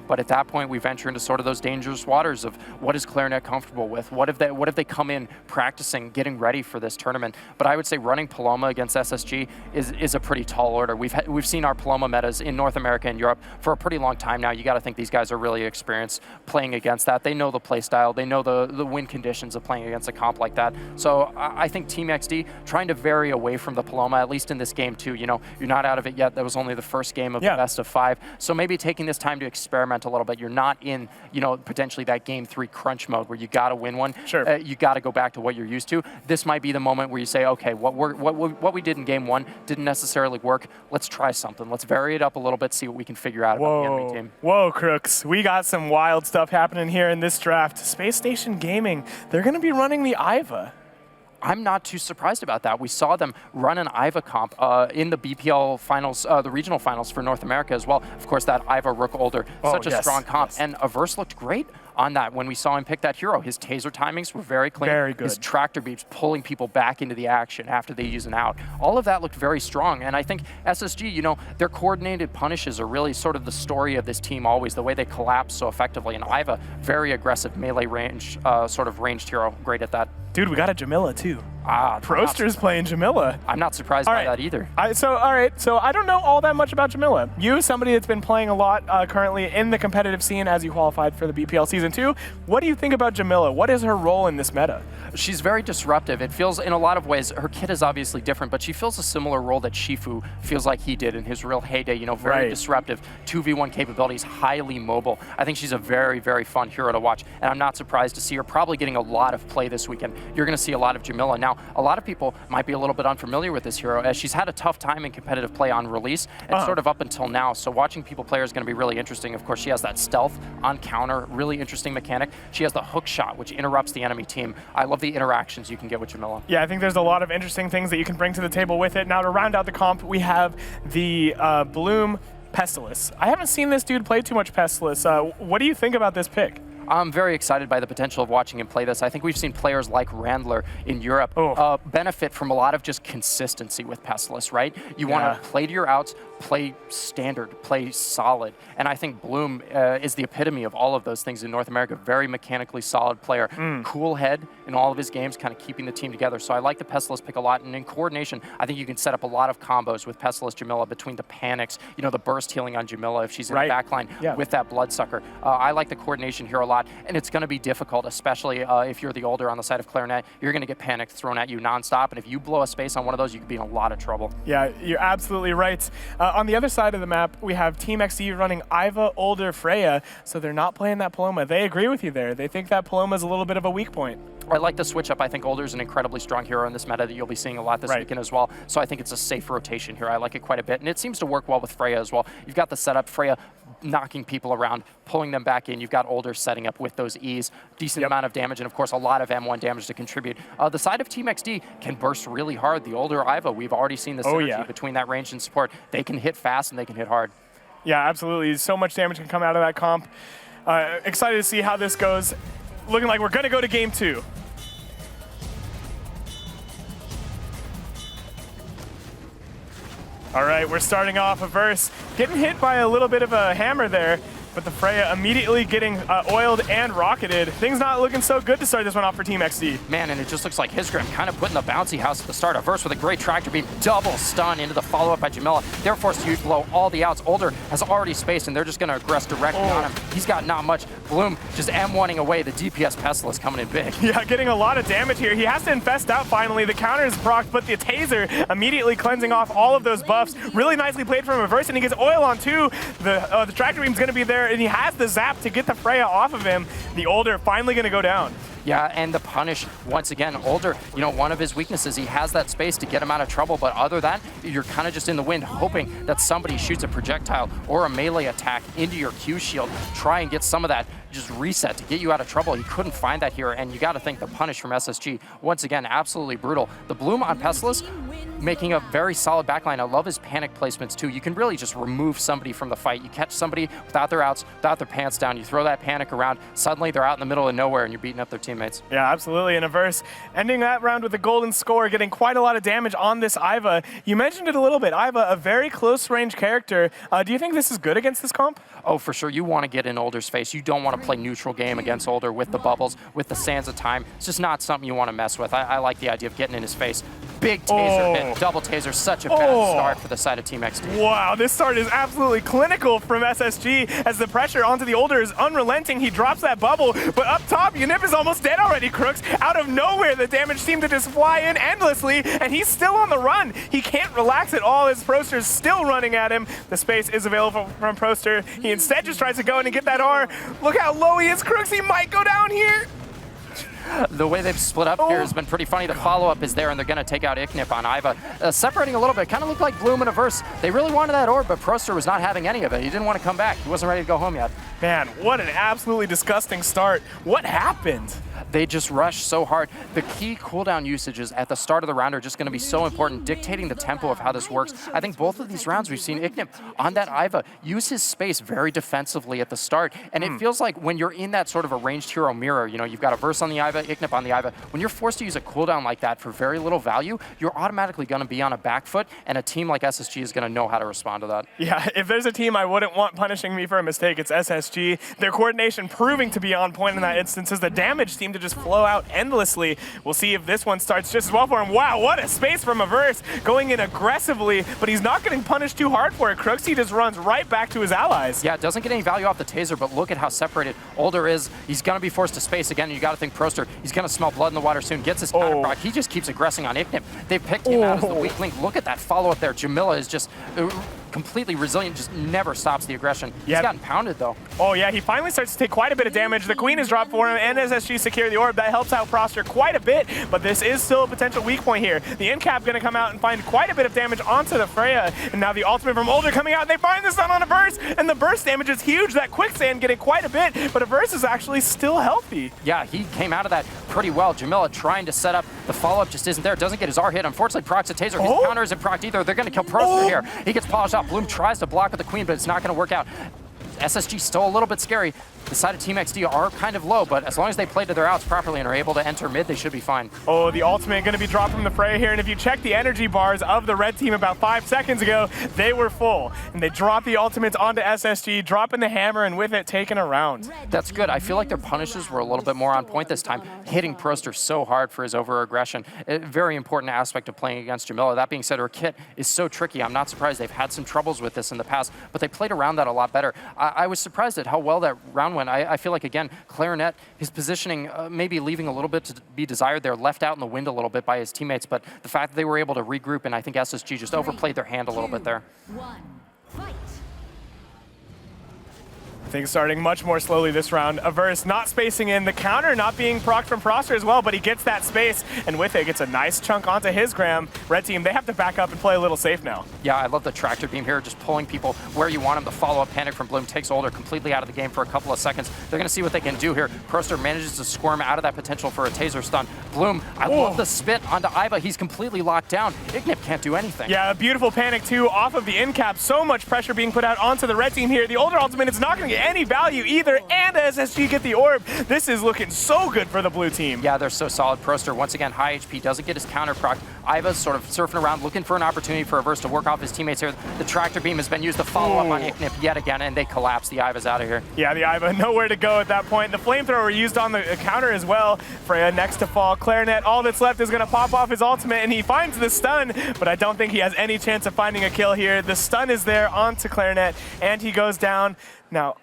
But at that point, we venture into sort of those dangerous waters of what is Clarinet comfortable with? What if they come in practicing, getting ready for this tournament? But I would say running Paloma against SSG is a pretty tall order. We've seen our Paloma metas in North America and Europe for a pretty long time now. You got to think these guys are really experienced playing against that. They know the play style. They know the win conditions of playing against a comp like that. So I think Team XD trying to vary away from the Paloma, at least in this game too. You know, you're not out of it yet. That was only the first game of the best of 5. So maybe taking this time to experiment a little bit. You're not in, you know, potentially that game 3 crunch mode where you got to win one. Sure. You got to go back to what you're used to. This might be the moment where you say, okay, what we did in game 1 didn't necessarily work. Let's try something. Let's vary it up a little bit, see what we can figure out about the enemy team. Whoa, Crooks. We got some wild stuff happening here in this draft. Spacestation Gaming, they're going to be running the IVA. I'm not too surprised about that. We saw them run an IVA comp in the BPL finals, the regional finals for North America as well. Of course, that IVA Rook Older, such a strong comp. And Averse looked great on that when we saw him pick that hero. His taser timings were very clean. Very good. His tractor beams pulling people back into the action after they use an out. All of that looked very strong. And I think SSG, you know, their coordinated punishes are really sort of the story of this team always, the way they collapse so effectively. And IVA, very aggressive melee range, sort of ranged hero, great at that. Dude, we got a Jamila too. Proster's playing Jamila. I'm not surprised by that either. So I don't know all that much about Jamila. You, somebody that's been playing a lot currently in the competitive scene as you qualified for the BPL Season 2, what do you think about Jamila? What is her role in this meta? She's very disruptive. It feels, in a lot of ways, her kit is obviously different, but she feels a similar role that Shifu feels like he did in his real heyday. You know, very disruptive, 2v1 capabilities, highly mobile. I think she's a very, very fun hero to watch, and I'm not surprised to see her probably getting a lot of play this weekend. You're going to see a lot of Jamila. Now, a lot of people might be a little bit unfamiliar with this hero, as she's had a tough time in competitive play on release, and sort of up until now, so watching people play her is going to be really interesting. Of course, she has that stealth on counter, really interesting mechanic. She has the hook shot, which interrupts the enemy team. I love the interactions you can get with Jamila. Yeah, I think there's a lot of interesting things that you can bring to the table with it. Now, to round out the comp, we have the Bloom Pestilus. I haven't seen this dude play too much Pestilus. What do you think about this pick? I'm very excited by the potential of watching him play this. I think we've seen players like Randler in Europe benefit from a lot of just consistency with Pestilus, right? You want to play to your outs, play standard, play solid. And I think Bloom is the epitome of all of those things in North America. Very mechanically solid player. Cool head in all of his games, kind of keeping the team together. So I like the Pestilus pick a lot. And in coordination, I think you can set up a lot of combos with Pestilus Jamila between the panics, you know, the burst healing on Jamila if she's in the backline with that Bloodsucker. I like the coordination here a lot. And it's going to be difficult, especially if you're the older on the side of Clarinet. You're going to get panicked thrown at you nonstop. And if you blow a space on one of those, you could be in a lot of trouble. Yeah, you're absolutely right. On the other side of the map, we have Team XD running Iva, Older, Freya, so they're not playing that Paloma. They agree with you there. They think that Paloma is a little bit of a weak point. I like the switch up. I think Older's an incredibly strong hero in this meta that you'll be seeing a lot this weekend as well. So I think it's a safe rotation here. I like it quite a bit. And it seems to work well with Freya as well. You've got the setup, Freya knocking people around, pulling them back in. You've got Older setting up with those E's, decent amount of damage, and of course a lot of M1 damage to contribute. The side of Team XD can burst really hard. The Older Iva, we've already seen the synergy between that range and support. They can hit fast and they can hit hard. Yeah, absolutely. So much damage can come out of that comp. Excited to see how this goes. Looking like we're going to go to game 2. All right, we're starting off Averse. Getting hit by a little bit of a hammer there, but the Freya immediately getting oiled and rocketed. Things not looking so good to start this one off for Team XD. Man, and it just looks like Hisgrim kind of putting the bouncy house at the start. Averse with a great tractor beam, double stun into the follow-up by Jamila. They're forced to use blow all the outs. Older has already spaced, and they're just going to aggress directly on him. He's got not much. Bloom just M1ing away. The DPS Pestilus coming in big. Yeah, getting a lot of damage here. He has to infest out finally. The counter is procced, but the taser immediately cleansing off all of those buffs. Really nicely played from Averse, and he gets oil on 2. The tractor beam's going to be there, and he has the zap to get the Freya off of him. The Older finally going to go down. Yeah, and the punish, once again, Older, you know, one of his weaknesses, he has that space to get him out of trouble, but other than that, you're kind of just in the wind, hoping that somebody shoots a projectile or a melee attack into your Q shield, try and get some of that just reset to get you out of trouble. He couldn't find that here, and you got to think the punish from SSG, once again, absolutely brutal. The Bloom on Pestilus, making a very solid backline. I love his panic placements too. You can really just remove somebody from the fight. You catch somebody without their outs, without their pants down, you throw that panic around, suddenly they're out in the middle of nowhere and you're beating up their teammates. Yeah, absolutely. And Averse ending that round with a golden score, getting quite a lot of damage on this Iva. You mentioned it a little bit. Iva, a very close range character. Do you think this is good against this comp? Oh, for sure. You want to get in Older's face. You don't want to play neutral game against Older with the bubbles, with the sands of time. It's just not something you want to mess with. I like the idea of getting in his face. Big taser hit, double taser, such a bad start for the side of Team XD. Wow, this start is absolutely clinical from SSG as the pressure onto the Older is unrelenting. He drops that bubble, but up top, Unip is almost dead already, Crooks. Out of nowhere, the damage seemed to just fly in endlessly, and he's still on the run. He can't relax at all as Proster's still running at him. The space is available from Proster. He instead just tries to go in and get that R. Look how low he is, Crooks. He might go down here. The way they've split up here has been pretty funny. The follow-up is there, and they're going to take out Iknip on Iva. Separating a little bit, kind of looked like Bloom and Averse. They really wanted that orb, but Proster was not having any of it. He didn't want to come back. He wasn't ready to go home yet. Man, what an absolutely disgusting start. What happened? They just rushed so hard. The key cooldown usages at the start of the round are just going to be so important, dictating the tempo of how this works. I think both of these rounds we've seen Iknip on that Iva use his space very defensively at the start, and it feels like when you're in that sort of a ranged hero mirror, you know, you've got Averse on the Iva, Iknip on the Iva, when you're forced to use a cooldown like that for very little value, you're automatically going to be on a back foot, and a team like SSG is going to know how to respond to that. Yeah, if there's a team I wouldn't want punishing me for a mistake, it's SSG. Their coordination proving to be on point in that instance as the damage seemed to just flow out endlessly. We'll see if this one starts just as well for him. Wow, what a space from Averse, going in aggressively, but he's not getting punished too hard for it. Crooks, he just runs right back to his allies. Yeah, doesn't get any value off the taser, but look at how separated Older is. He's going to be forced to space again, and you got to think Proster, he's going to smell blood in the water soon, gets his counter proc. He just keeps aggressing on Iknip. They've picked him out as the weak link. Look at that follow-up there. Jamila is just completely resilient, just never stops the aggression. He's gotten pounded, though. Oh, yeah, he finally starts to take quite a bit of damage. The Queen is dropped for him, and SSG secure the orb. That helps out Proster quite a bit, but this is still a potential weak point here. The Incap going to come out and find quite a bit of damage onto the Freya, and now the ultimate from Older coming out, and they find the stun on Averse, and the burst damage is huge. That quicksand getting quite a bit, but Averse is actually still healthy. Yeah, he came out of that pretty well. Jamila trying to set up. The follow-up just isn't there. Doesn't get his R hit. Unfortunately, procs a taser. His counter isn't procced either. They're going to kill Proster here. He gets polished off. Bloom tries to block with the Queen, but it's not going to work out. SSG still a little bit scary. The side of Team XD are kind of low, but as long as they play to their outs properly and are able to enter mid, they should be fine. Oh, the ultimate going to be dropped from the Freya here, and if you check the energy bars of the red team about 5 seconds ago, they were full. And they dropped the ultimates onto SSG, dropping the hammer, and with it, taking a round. That's good. I feel like their punishes were a little bit more on point this time, hitting Proster so hard for his over-aggression. A very important aspect of playing against Jamila. That being said, her kit is so tricky. I'm not surprised. They've had some troubles with this in the past, but they played around that a lot better. I was surprised at how well that round went. I feel like, again, Clarinet, his positioning maybe leaving a little bit to be desired there, left out in the wind a little bit by his teammates, but the fact that they were able to regroup, and I think SSG just overplayed their hand a little bit there. 1, fight. Things starting much more slowly this round. Averse not spacing in, the counter not being procced from Proster as well, but he gets that space, and with it, gets a nice chunk onto his Graham. Red team, they have to back up and play a little safe now. Yeah, I love the tractor beam here, just pulling people where you want them. The follow-up panic from Bloom takes Older completely out of the game for a couple of seconds. They're going to see what they can do here. Proster manages to squirm out of that potential for a taser stun. Bloom, I love the spit onto Iva. He's completely locked down. Iknip can't do anything. Yeah, a beautiful panic too off of the Incap. So much pressure being put out onto the red team here. The Older ultimate is not going to get any value either, and SSG get the orb. This is looking so good for the blue team. Yeah, they're so solid. Proster, once again, high HP, doesn't get his counter proc. Iva's sort of surfing around, looking for an opportunity for Averse to work off his teammates here. The tractor beam has been used to follow up on Iknip yet again, and they collapse. The Iva's out of here. Yeah, the Iva nowhere to go at that point. The flamethrower used on the counter as well. Freya next to fall. Clarinet, all that's left is going to pop off his ultimate, and he finds the stun, but I don't think he has any chance of finding a kill here. The stun is there onto Clarinet, and he goes down. Now,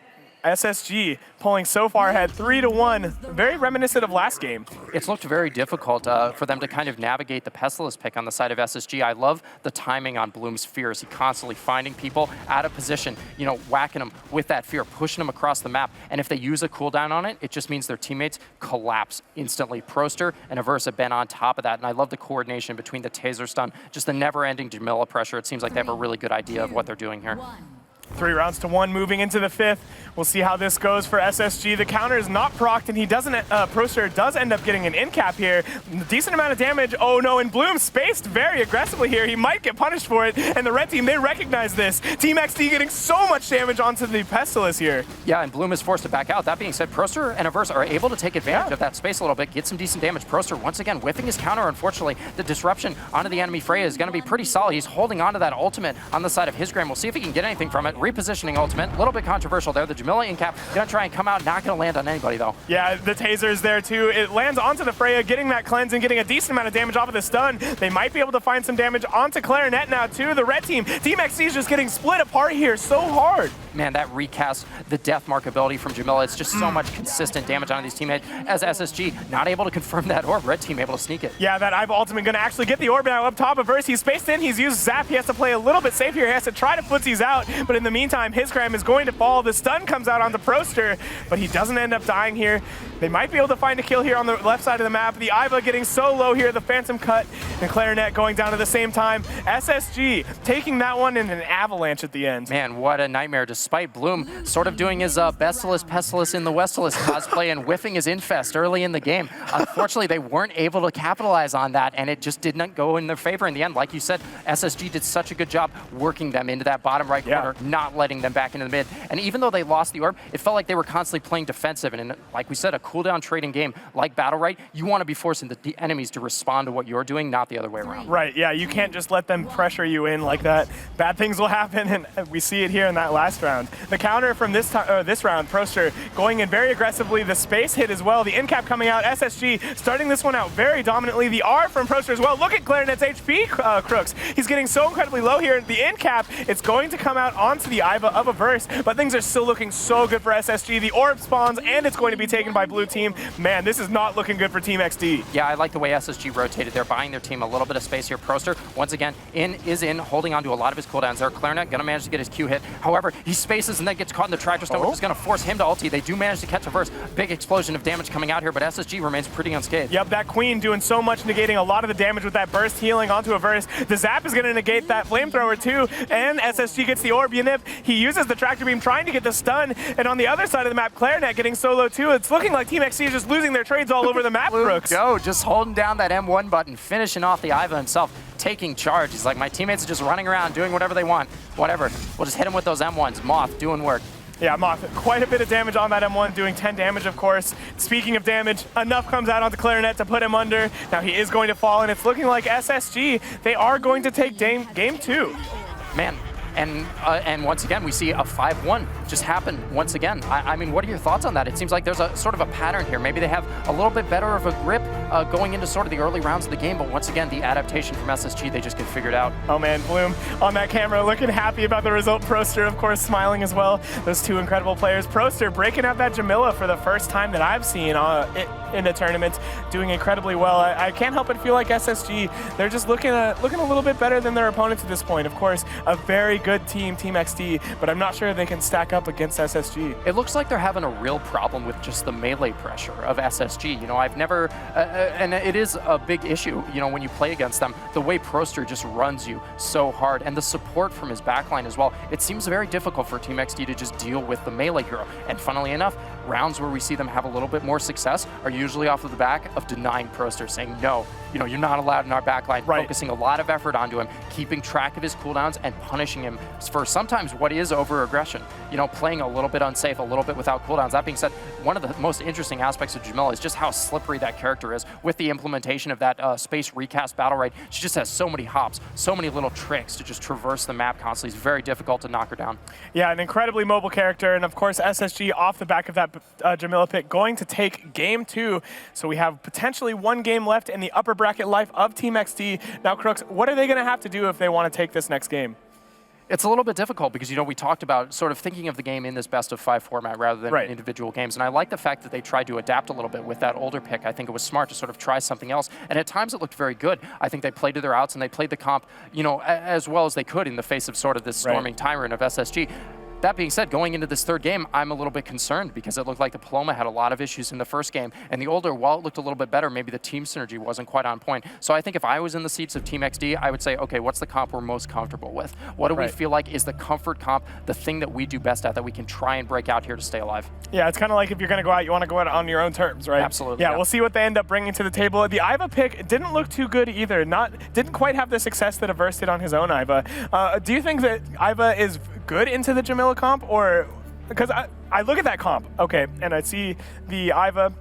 SSG pulling so far ahead, 3-1, very reminiscent of last game. It's looked very difficult for them to kind of navigate the Pestilence pick on the side of SSG. I love the timing on Bloom's fears. He constantly finding people out of position, you know, whacking them with that fear, pushing them across the map. And if they use a cooldown on it, it just means their teammates collapse instantly. Proster and Averse have been on top of that, and I love the coordination between the taser stun, just the never-ending Jamila pressure. It seems like they have a really good idea of what they're doing here. 3 rounds to 1 moving into the 5th. We'll see how this goes for SSG. The counter is not procced, and he doesn't. Proster does end up getting an in cap here. Decent amount of damage. Oh no, and Bloom spaced very aggressively here. He might get punished for it, and the red team, they recognize this. Team XD getting so much damage onto the Pestilus here. Yeah, and Bloom is forced to back out. That being said, Proster and Averse are able to take advantage of that space a little bit, get some decent damage. Proster, once again, whiffing his counter. Unfortunately, the disruption onto the enemy Freya is going to be pretty solid. He's holding onto that ultimate on the side of his Graham. We'll see if he can get anything from it. Repositioning ultimate, a little bit controversial there. The Jamila in cap going to try and come out, not going to land on anybody though. Yeah, the taser is there too. It lands onto the Freya, getting that cleanse and getting a decent amount of damage off of the stun. They might be able to find some damage onto Clarinet now too. The red team, Team XD is just getting split apart here so hard. Man, that recast the death mark ability from Jamila. It's just so much consistent damage on these teammates. As SSG not able to confirm that orb, red team able to sneak it. Yeah, that Iva ultimate going to actually get the orb now up top of Verse. He's spaced in, he's used Zap. He has to play a little bit safe here. He has to try to footsies out, but in the meantime, his Graham is going to fall. The stun comes out onto Proster, but he doesn't end up dying here. They might be able to find a kill here on the left side of the map. The Iva getting so low here, the Phantom cut, and Clarinet going down at the same time. SSG taking that one in an avalanche at the end. Man, what a nightmare. Despite Bloom sort of doing his Bestilus, Pestilus in the Westilus cosplay and whiffing his Infest early in the game. Unfortunately, they weren't able to capitalize on that, and it just did not go in their favor in the end. Like you said, SSG did such a good job working them into that bottom right corner, not letting them back into the mid. And even though they lost the orb, it felt like they were constantly playing defensive. And in, like we said, a cooldown trading game like Battlerite, you want to be forcing the enemies to respond to what you're doing, not the other way around. Right, yeah, you can't just let them pressure you in like that. Bad things will happen, and we see it here in that last round. The counter from this round, Proster going in very aggressively, the space hit as well, the in cap coming out, SSG starting this one out very dominantly, the R from Proster as well. Look at Clarinet's HP, Crooks. He's getting so incredibly low here. The in cap, it's going to come out onto the Iva of Averse, but things are still looking so good for SSG. The orb spawns, and it's going to be taken by blue team. Man, this is not looking good for Team XD. Yeah, I like the way SSG rotated. They're buying their team a little bit of space here. Proster, once again, is in, holding on to a lot of his cooldowns there. Clarinet gonna manage to get his Q hit. However, he spaces and then gets caught in the Tractor Stone, which is gonna force him to ulti. They do manage to catch Averse. Big explosion of damage coming out here, but SSG remains pretty unscathed. Yep, that Queen doing so much, negating a lot of the damage with that burst healing onto Averse. The Zap is gonna negate that flamethrower too, and SSG gets the orb. Yunip, he uses the Tractor Beam trying to get the stun, and on the other side of the map, Clarinet getting solo too. It's looking like Team XD is just losing their trades all over the map, Crooks. Go, just holding down that M1 button, finishing off the Iva himself, taking charge. He's like, my teammates are just running around, doing whatever they want. Whatever. We'll just hit him with those M1s. Moth doing work. Yeah, Moth, quite a bit of damage on that M1, doing 10 damage, of course. Speaking of damage, enough comes out onto Clarinet to put him under. Now he is going to fall, and it's looking like SSG, they are going to take game 2. Man, and once again, we see a 5-1 just happen once again. I mean, what are your thoughts on that? It seems like there's a sort of a pattern here. Maybe they have a little bit better of a grip going into sort of the early rounds of the game, but once again, the adaptation from SSG, they just get figured out. Oh man, Bloom on that camera looking happy about the result. Proster, of course, smiling as well. Those two incredible players. Proster breaking out that Jamila for the first time that I've seen in a tournament, doing incredibly well. I can't help but feel like SSG, they're just looking a little bit better than their opponents at this point. Of course, a very good team, Team XD, but I'm not sure they can stack up against SSG. It looks like they're having a real problem with just the melee pressure of SSG. You know, I've never, and it is a big issue, you know, when you play against them, the way Proster just runs you so hard, and the support from his backline as well. It seems very difficult for Team XD to just deal with the melee hero. And funnily enough, rounds where we see them have a little bit more success are usually off of the back of denying Proster, saying, no, you know, you're not allowed in our backline, focusing a lot of effort onto him, keeping track of his cooldowns and punishing him for sometimes what is over-aggression, you know, playing a little bit unsafe, a little bit without cooldowns. That being said, one of the most interesting aspects of Jamila is just how slippery that character is with the implementation of that space recast Battlerite. She just has so many hops, so many little tricks to just traverse the map constantly. It's very difficult to knock her down. Yeah, an incredibly mobile character, and of course SSG off the back of that Jamila pick going to take game 2. So we have potentially one game left in the upper bracket life of Team XD. Now, Crooks, what are they going to have to do if they want to take this next game? It's a little bit difficult because, you know, we talked about sort of thinking of the game in this best-of-5 format rather than individual games. And I like the fact that they tried to adapt a little bit with that older pick. I think it was smart to sort of try something else. And at times it looked very good. I think they played to their outs and they played the comp, you know, as well as they could in the face of sort of this storming tyrant of SSG. That being said, going into this third game, I'm a little bit concerned because it looked like the Paloma had a lot of issues in the first game, and the older, while it looked a little bit better, maybe the team synergy wasn't quite on point. So I think if I was in the seats of Team XD, I would say, okay, what's the comp we're most comfortable with? What do we feel like is the comfort comp, the thing that we do best at, that we can try and break out here to stay alive? Yeah, it's kind of like if you're going to go out, you want to go out on your own terms, right? Absolutely. Yeah, we'll see what they end up bringing to the table. The Iva pick didn't look too good either. Didn't quite have the success that Averse did on his own Iva. Do you think that Iva is good into the Jamila comp, or because I look at that comp, okay, and I see the Iva,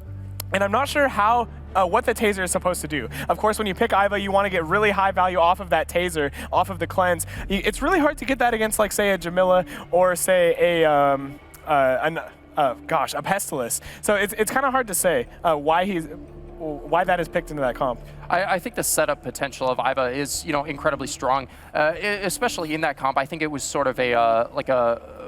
and I'm not sure how what the taser is supposed to do. Of course, when you pick Iva, you want to get really high value off of that taser, off of the cleanse. It's really hard to get that against, like, say, a Jamila or say a Pestilus. So it's kind of hard to say why that is picked into that comp. I think the setup potential of Iva is, incredibly strong, especially in that comp. I think it was sort of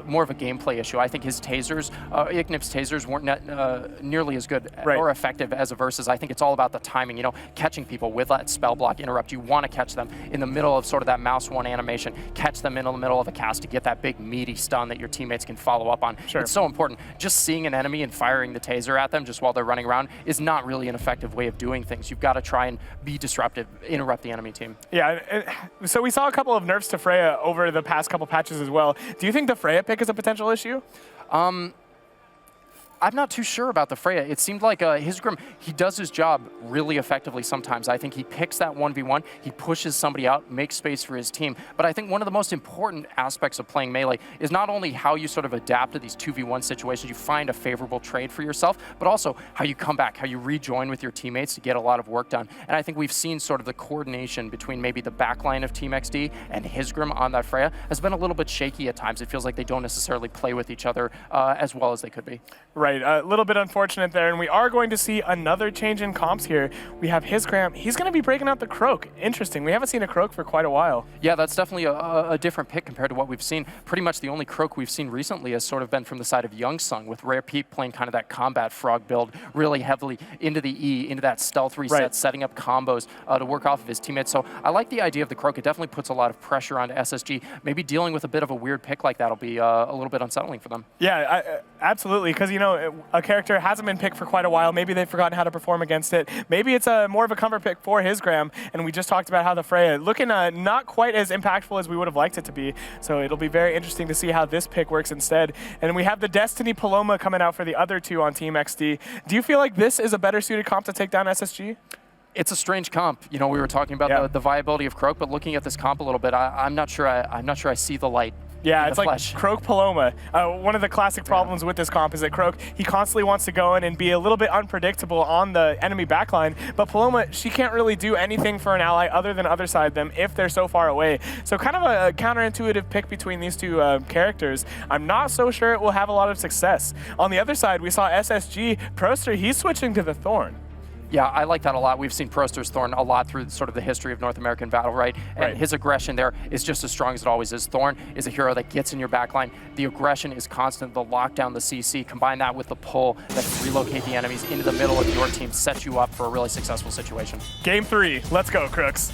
more of a gameplay issue. I think his tasers, Ignip's tasers, weren't nearly as good or effective as Averse's. I think it's all about the timing, catching people with that spell block interrupt. You want to catch them in the middle of sort of that mouse one animation, catch them in the middle of a cast to get that big meaty stun that your teammates can follow up on. Sure. It's so important. Just seeing an enemy and firing the taser at them just while they're running around is not really an effective way of doing things. You've got to try and be disruptive, interrupt the enemy team. Yeah, so we saw a couple of nerfs to Freya over the past couple patches as well. Do you think the Freya pick is a potential issue? I'm not too sure about the Freya. It seemed like Hisgrim, he does his job really effectively sometimes. I think he picks that 1v1, he pushes somebody out, makes space for his team. But I think one of the most important aspects of playing Melee is not only how you sort of adapt to these 2v1 situations, you find a favorable trade for yourself, but also how you come back, how you rejoin with your teammates to get a lot of work done. And I think we've seen sort of the coordination between maybe the backline of Team XD and Hisgrim on that Freya has been a little bit shaky at times. It feels like they don't necessarily play with each other as well as they could be. Right. A little bit unfortunate there, and we are going to see another change in comps here. We have Hisgrim. He's going to be breaking out the Croak. Interesting. We haven't seen a Croak for quite a while. Yeah, that's definitely a different pick compared to what we've seen. Pretty much the only Croak we've seen recently has sort of been from the side of Youngsung, with Rare Peep playing kind of that combat frog build really heavily into the E, into that stealth reset, setting up combos to work off of his teammates. So I like the idea of the Croak. It definitely puts a lot of pressure onto SSG. Maybe dealing with a bit of a weird pick like that will be a little bit unsettling for them. Yeah, absolutely, because, a character hasn't been picked for quite a while. Maybe they've forgotten how to perform against it. Maybe it's more of a comfort pick for Hisgrim, and we just talked about how the Freya looking not quite as impactful as we would have liked it to be. So it'll be very interesting to see how this pick works instead. And we have the Destiny Paloma coming out for the other two on Team XD. Do you feel like this is a better suited comp to take down SSG? It's a strange comp. We were talking about the viability of Croak, but looking at this comp a little bit, I'm not sure I see the light. Yeah, it's like Croak Paloma. One of the classic problems with this comp is that Croak, he constantly wants to go in and be a little bit unpredictable on the enemy backline, but Paloma, she can't really do anything for an ally other than other side them if they're so far away. So kind of a counterintuitive pick between these two characters. I'm not so sure it will have a lot of success. On the other side, we saw SSG, Proster, he's switching to the Thorn. Yeah, I like that a lot. We've seen Proster's Thorn a lot through sort of the history of North American Battlerite, and his aggression there is just as strong as it always is. Thorn is a hero that gets in your backline. The aggression is constant, the lockdown, the CC, combine that with the pull that can relocate the enemies into the middle of your team, sets you up for a really successful situation. Game 3, let's go, Crooks.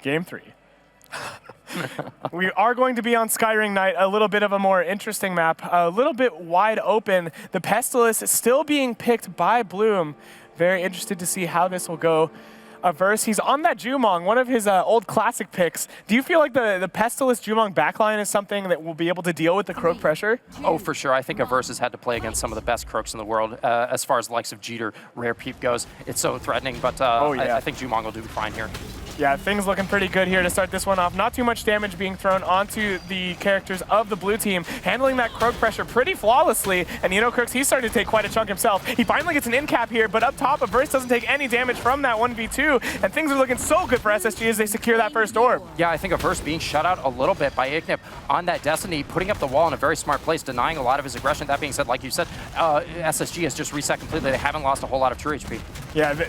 Game 3. We are going to be on Skyring Night, a little bit of a more interesting map, a little bit wide open. The Pestilus is still being picked by Bloom. Very interested to see how this will go. Averse, he's on that Jumong, one of his old classic picks. Do you feel like the Pestilus Jumong backline is something that will be able to deal with the Croak pressure? Oh, for sure. I think Averse has had to play against some of the best Croaks in the world as far as the likes of Jeter, Rare Peep goes. It's so threatening, but I think Jumong will do fine here. Yeah, things looking pretty good here to start this one off. Not too much damage being thrown onto the characters of the blue team, handling that Croak pressure pretty flawlessly. And Crooks, he's starting to take quite a chunk himself. He finally gets an in cap here, but up top, Averse doesn't take any damage from that 1v2, and things are looking so good for SSG as they secure that first orb. Yeah, I think Averse being shut out a little bit by Ignip on that Destiny, putting up the wall in a very smart place, denying a lot of his aggression. That being said, like you said, SSG has just reset completely. They haven't lost a whole lot of true HP. Yeah,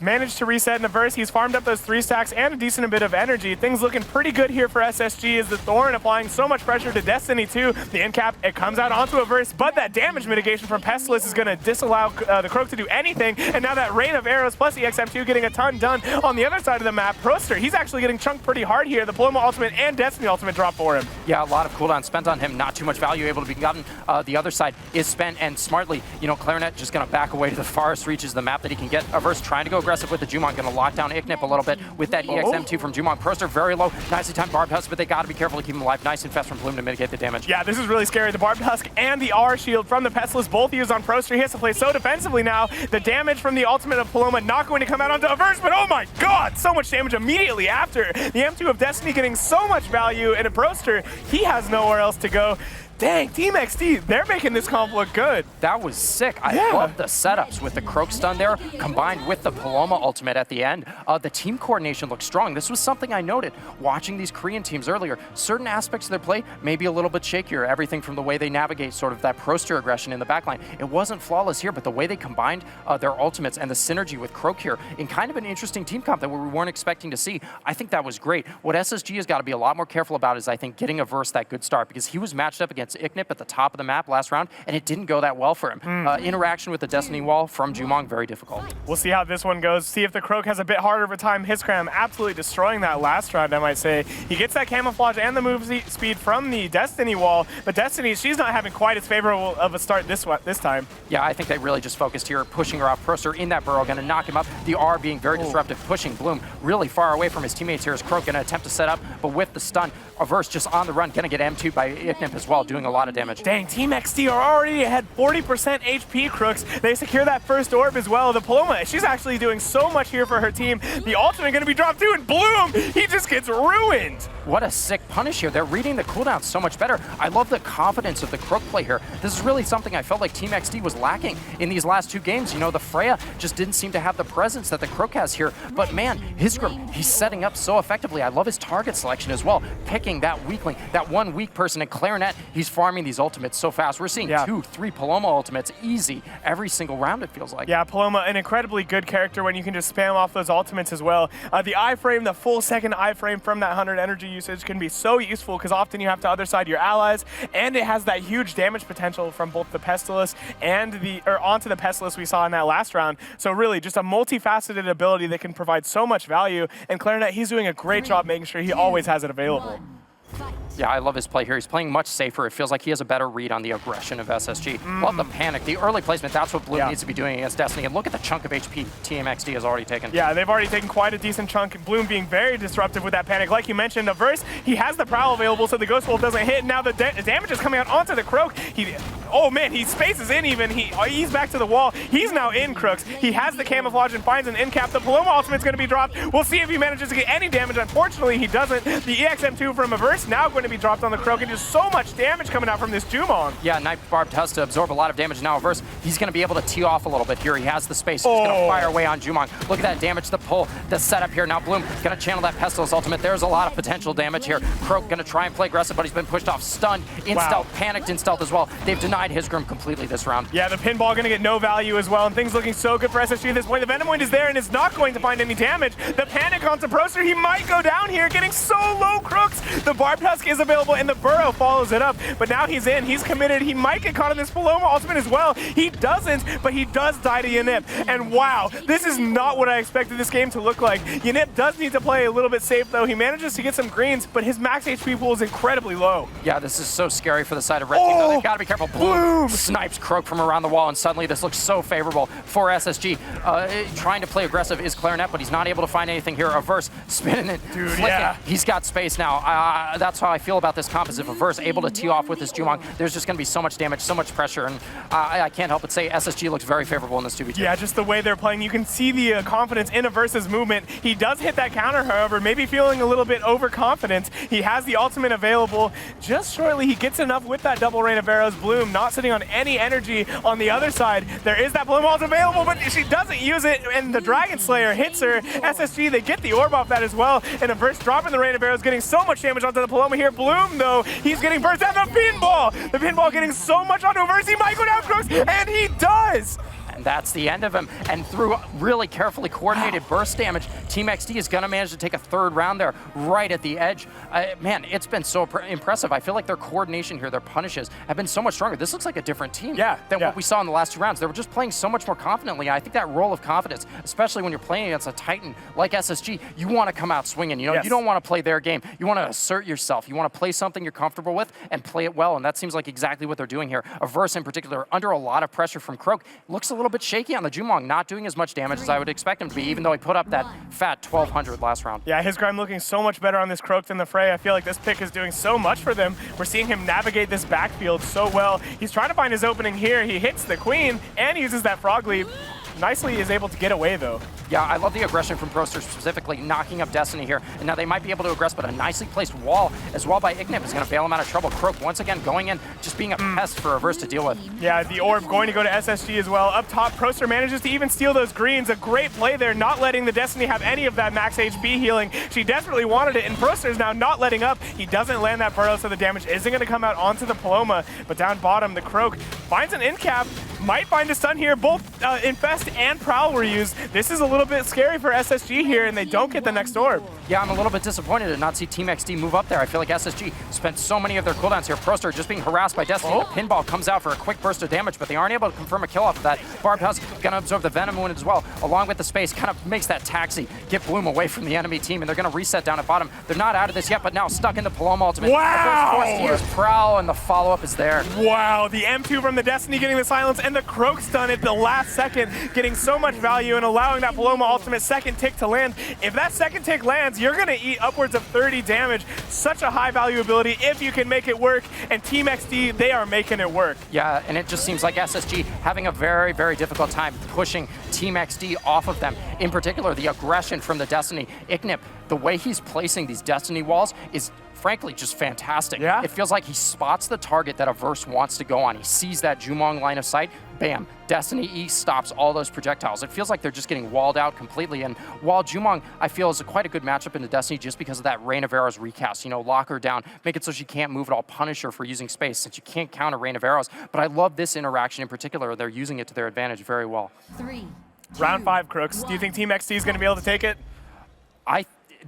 managed to reset in the verse. He's farmed up those 3 stacks and a decent bit of energy. Things looking pretty good here for SSG as the Thorn applying so much pressure to Destiny too. The end cap, it comes out onto a verse, but that damage mitigation from Pestilence is going to disallow the Croak to do anything. And now that rain of arrows plus EXM2 getting a ton done on the other side of the map. Proster, he's actually getting chunked pretty hard here. The Paloma ultimate and Destiny ultimate drop for him. Yeah, a lot of cooldown spent on him. Not too much value able to be gotten. The other side is spent, and smartly, you know, Clarinet just going to back away to the farthest reaches of the map that he can get. Averse trying to go aggressive with the Jumong, going to lock down Iknip a little bit with that EXM2 from Jumong. Proster very low, nicely timed Barbed Husk, but they got to be careful to keep him alive. Nice and fast from Bloom to mitigate the damage. Yeah, this is really scary. The Barbed Husk and the R shield from the Pestilence both used on Proster. He has to play so defensively now. The damage from the ultimate of Paloma not going to come out onto Averse, but oh my god, so much damage immediately after. The M2 of Destiny getting so much value, and a Proster, he has nowhere else to go. Dang, Team XD, they're making this comp look good. That was sick. I love the setups with the Croak stun there, combined with the Paloma ultimate at the end. The team coordination looks strong. This was something I noted watching these Korean teams earlier. Certain aspects of their play may be a little bit shakier. Everything from the way they navigate sort of that Proster aggression in the backline. It wasn't flawless here, but the way they combined their ultimates and the synergy with Croak here in kind of an interesting team comp that we weren't expecting to see, I think that was great. What SSG has got to be a lot more careful about is, I think, getting Averse that good start, because he was matched up against Iknip at the top of the map last round, and it didn't go that well for him. Interaction with the Destiny wall from Jumong, very difficult. We'll see how this one goes. See if the Croak has a bit harder of a time. Hiscram absolutely destroying that last round, I might say. He gets that camouflage and the move speed from the Destiny wall, but Destiny, she's not having quite as favorable of a start this time. Yeah, I think they really just focused here, pushing her off. Proster in that burrow, going to knock him up. The R being very disruptive, pushing Bloom really far away from his teammates here. Is Croak going to attempt to set up, but with the stun, Averse just on the run, going to get M2'd by Iknip as well, doing a lot of damage. Dang, Team XD are already ahead 40% HP, Crooks. They secure that first orb as well. The Paloma, she's actually doing so much here for her team. The ultimate going to be dropped too, and Bloom, he just gets ruined. What a sick punish here. They're reading the cooldowns so much better. I love the confidence of the Croak play here. This is really something I felt like Team XD was lacking in these last 2 games. You know, the Freya just didn't seem to have the presence that the Croak has here. But man, Hisgrim, he's setting up so effectively. I love his target selection as well. Picking that weakling, that one weak person. And Clarinet, he's farming these ultimates so fast. We're seeing 2, 3 Paloma ultimates easy every single round, it feels like. Yeah, Paloma, an incredibly good character when you can just spam off those ultimates as well. The iframe, the full second iframe from that 100 energy usage can be so useful, because often you have to other side your allies, and it has that huge damage potential from both the Pestilence and onto the Pestilence we saw in that last round. So really just a multifaceted ability that can provide so much value, and Clarinet, he's doing a great job making sure he always has it available. Yeah, I love his play here. He's playing much safer. It feels like he has a better read on the aggression of SSG. Love the panic. The early placement, that's what Bloom needs to be doing against Destiny. And look at the chunk of HP Team XD has already taken. Yeah, they've already taken quite a decent chunk. Bloom being very disruptive with that panic. Like you mentioned, Averse, he has the Prowl available, so the Ghost Wolf doesn't hit. Now the damage is coming out onto the Croak. Oh man, he spaces in even. He's back to the wall. He's now in, Crooks. He has the camouflage and finds an end cap. The Paloma ultimate's going to be dropped. We'll see if he manages to get any damage. Unfortunately, he doesn't. The EXM2 from Averse now going to be dropped on the Croak, and just so much damage coming out from this Jumong. Yeah, Knife Barbed Husk to absorb a lot of damage now. Averse, he's going to be able to tee off a little bit here. He has the space. He's going to fire away on Jumong. Look at that damage, the pull, the setup here. Now Bloom going to channel that Pestilence ultimate. There's a lot of potential damage here. Croak going to try and play aggressive, but he's been pushed off, stunned, in stealth, panicked in stealth as well. They've denied Hisgrim completely this round. Yeah, the pinball going to get no value as well, and things looking so good for SSG at this point. The Venom Wind is there, and it's not going to find any damage. The panic onto Proster, he might go down here, getting so low, Crooks. The Barbed Husk is available, and the Burrow follows it up, but now he's in, he's committed. He might get caught in this Paloma ultimate as well. He doesn't, but he does die to Yanip. And wow, this is not what I expected this game to look like. Yanip does need to play a little bit safe though. He manages to get some greens, but his max HP pool is incredibly low. Yeah, this is so scary for the side of Red Team though. They've got to be careful. Bloom snipes Croak from around the wall, and suddenly this looks so favorable for SSG. Trying to play aggressive is Clarinet, but he's not able to find anything here. Averse spinning it, flicking. He's got space now. That's how I feel about this comp, is if Averse able to tee off with this Jumong, there's just going to be so much damage, so much pressure, and I can't help but say SSG looks very favorable in this 2v2. Yeah, just the way they're playing, you can see the confidence in Averse's movement. He does hit that counter, however, maybe feeling a little bit overconfident. He has the ultimate available just shortly. He gets enough with that double rain of arrows. Bloom not sitting on any energy on the other side. There is that Bloom ult available, but she doesn't use it, and the Dragon Slayer hits her. SSG, they get the orb off that as well, and Averse dropping the rain of arrows, getting so much damage onto the Paloma here. Bloom, though, he's getting burst out the pinball. The pinball getting so much onto Averse, he might go down, Crooks, and he does! And that's the end of him. And through really carefully coordinated burst damage, Team XD is going to manage to take a third round there right at the edge. Man, it's been so impressive. I feel like their coordination here, their punishes, have been so much stronger. This looks like a different team than what we saw in the last 2 rounds. They were just playing so much more confidently. I think that role of confidence, especially when you're playing against a Titan like SSG, you want to come out swinging. You know, you don't want to play their game. You want to assert yourself. You want to play something you're comfortable with and play it well. And that seems like exactly what they're doing here. Averse in particular, under a lot of pressure from Croak, looks a little bit shaky on the Jumong, not doing as much damage as I would expect him to be, even though he put up that fat 1200 last round. Yeah, his Grime looking so much better on this Croak than the Frey. I feel like this pick is doing so much for them. We're seeing him navigate this backfield so well. He's trying to find his opening here. He hits the Queen and uses that Frog Leap. Nicely is able to get away though. Yeah, I love the aggression from Proster, specifically knocking up Destiny here. And now they might be able to aggress, but a nicely placed wall as well by Ignip is going to bail him out of trouble. Croak once again going in, just being a pest for Averse to deal with. Yeah, the orb going to go to SSG as well. Up top, Proster manages to even steal those greens. A great play there, not letting the Destiny have any of that max HP healing. She desperately wanted it, and Proster's now not letting up. He doesn't land that burrow, so the damage isn't going to come out onto the Paloma. But down bottom, the Croak finds an in cap, might find a stun here. Both Infest and Prowl were used. This is a little bit scary for SSG here, and they don't get the next orb. Yeah, I'm a little bit disappointed to not see Team XD move up there. I feel like SSG spent so many of their cooldowns here. Proster just being harassed by Destiny. The pinball comes out for a quick burst of damage, but they aren't able to confirm a kill off of that. Barb Husk gonna absorb the Venom wound as well, along with the space, kind of makes that taxi, get Bloom away from the enemy team, and they're gonna reset down at bottom. They're not out of this yet, but now stuck in the Paloma ultimate. Wow! Forced to use Prowl, and the follow-up is there. Wow, the M2 from the Destiny getting the silence, and the Croak stun at the last second, getting so much value and allowing that Paloma ultimate second tick to land. If that second tick lands, you're gonna eat upwards of 30 damage. Such a high value ability if you can make it work, and Team XD, they are making it work. Yeah, and it just seems like SSG having a very, very difficult time pushing Team XD off of them. In particular, the aggression from the Destiny. Ignip, the way he's placing these Destiny walls is frankly just fantastic. Yeah. It feels like he spots the target that Averse wants to go on. He sees that Jumong line of sight, bam, Destiny E stops all those projectiles. It feels like they're just getting walled out completely. And while Jumong, I feel, is quite a good matchup into Destiny just because of that Rain of Arrows recast. You know, lock her down, make it so she can't move at all, punish her for using space since you can't counter Rain of Arrows. But I love this interaction in particular. They're using it to their advantage very well. Round 5, Crooks. Do you think Team XD is going to be able to take it?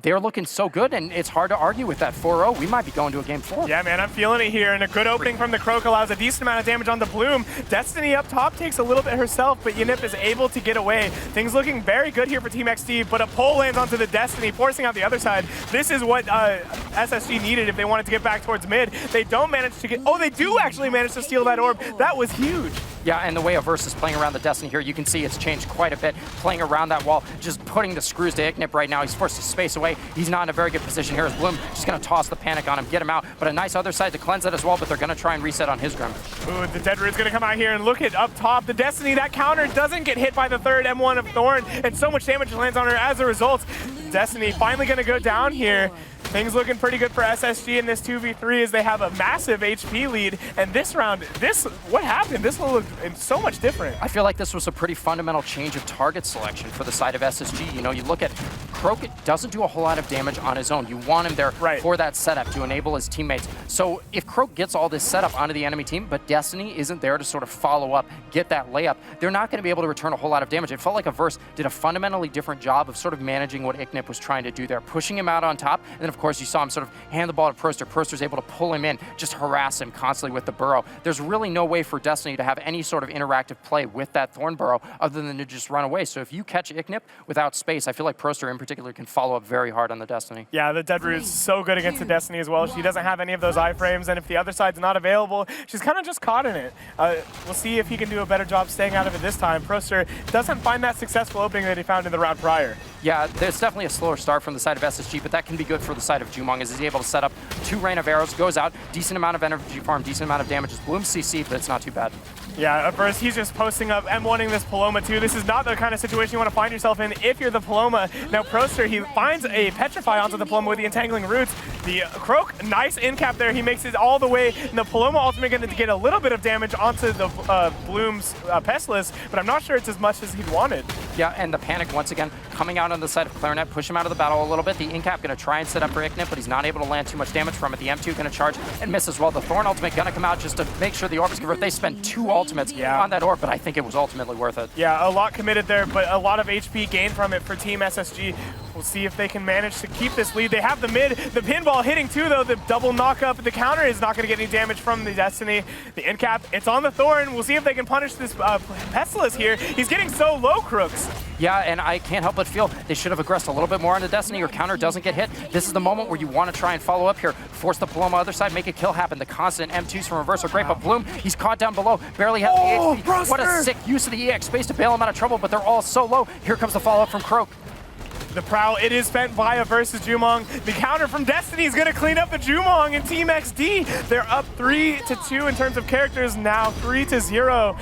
They're looking so good, and it's hard to argue with that 4-0. We might be going to a game 4. Yeah, man, I'm feeling it here, and a good opening from the Croak allows a decent amount of damage on the Bloom. Destiny up top takes a little bit herself, but Yanip is able to get away. Things looking very good here for Team XD, but a pole lands onto the Destiny, forcing out the other side. This is what SSG needed if they wanted to get back towards mid. They don't manage to get... Oh, they do actually manage to steal that orb. That was huge. Yeah, and the way Averse is playing around the Destiny here, you can see it's changed quite a bit. Playing around that wall, just putting the screws to Ignip right now. He's forced to space away. He's not in a very good position here as Bloom just going to toss the panic on him, get him out. But a nice other side to cleanse it as well, but they're going to try and reset on his Grim. Ooh, the Dead Root's going to come out here and look at up top. The Destiny, that counter doesn't get hit by the third M1 of Thorn, and so much damage lands on her as a result. Destiny finally going to go down here. Things looking pretty good for SSG in this 2v3 as they have a massive HP lead. And this round, what happened? This will look so much different. I feel like this was a pretty fundamental change of target selection for the side of SSG. You know, you look at Croak doesn't do a whole lot of damage on his own. You want him there for that setup to enable his teammates. So if Croak gets all this setup onto the enemy team, but Destiny isn't there to sort of follow up, get that layup, they're not going to be able to return a whole lot of damage. It felt like Averse did a fundamentally different job of sort of managing what Ignip was trying to do there, pushing him out on top, and then of course you saw him sort of hand the ball to Proster. Proster's able to pull him in, just harass him constantly with the burrow. There's really no way for Destiny to have any sort of interactive play with that Thorn burrow other than to just run away. So if you catch Ignip without space, I feel like Proster in particular can follow up very hard on the Destiny. Yeah, the Dead Root is so good against the Destiny as well. She doesn't have any of those iframes, and if the other side's not available, she's kind of just caught in it. We'll see if he can do a better job staying out of it this time. Proster doesn't find that successful opening that he found in the round prior. Yeah, there's definitely a slower start from the side of SSG, but that can be good for the side of Jumong as he's able to set up 2 Rain of Arrows, goes out, decent amount of energy farm, decent amount of damage. Bloom CC, but it's not too bad. Yeah, at first he's just posting up, M1ing this Paloma too. This is not the kind of situation you want to find yourself in if you're the Paloma. Now Proster, he finds a Petrify onto the Paloma with the Entangling Roots. The Croak, nice in cap there. He makes it all the way, and the Paloma ultimate going to get a little bit of damage onto the Bloom's Pestless, but I'm not sure it's as much as he'd wanted. Yeah, and the panic once again coming out on the side of Clarinet, push him out of the battle a little bit. The Incap going to try and set up for Ignip, but he's not able to land too much damage from it. The M2 going to charge and miss as well. The Thorn ultimate going to come out just to make sure the orbs convert. They spend 2 ults ultimates on that orb, but I think it was ultimately worth it. Yeah, a lot committed there, but a lot of HP gained from it for Team SSG. We'll see if they can manage to keep this lead. They have the mid, the pinball hitting too though, the double knock up, the counter is not gonna get any damage from the Destiny. The end cap, it's on the Thorn. We'll see if they can punish this Pestilus here. He's getting so low, Crooks. Yeah, and I can't help but feel they should have aggressed a little bit more on the Destiny. Your counter doesn't get hit. This is the moment where you want to try and follow up here. Force the Paloma other side, make a kill happen. The constant M2s from reverse are great, but Bloom, he's caught down below, barely has the HP. Bruster. What a sick use of the EX space to bail him out of trouble, but they're all so low. Here comes the follow-up from Croak. The Prowl, it is spent via versus Jumong. The counter from Destiny is gonna clean up the Jumong and Team XD. They're up 3-2 in terms of characters, now 3-0.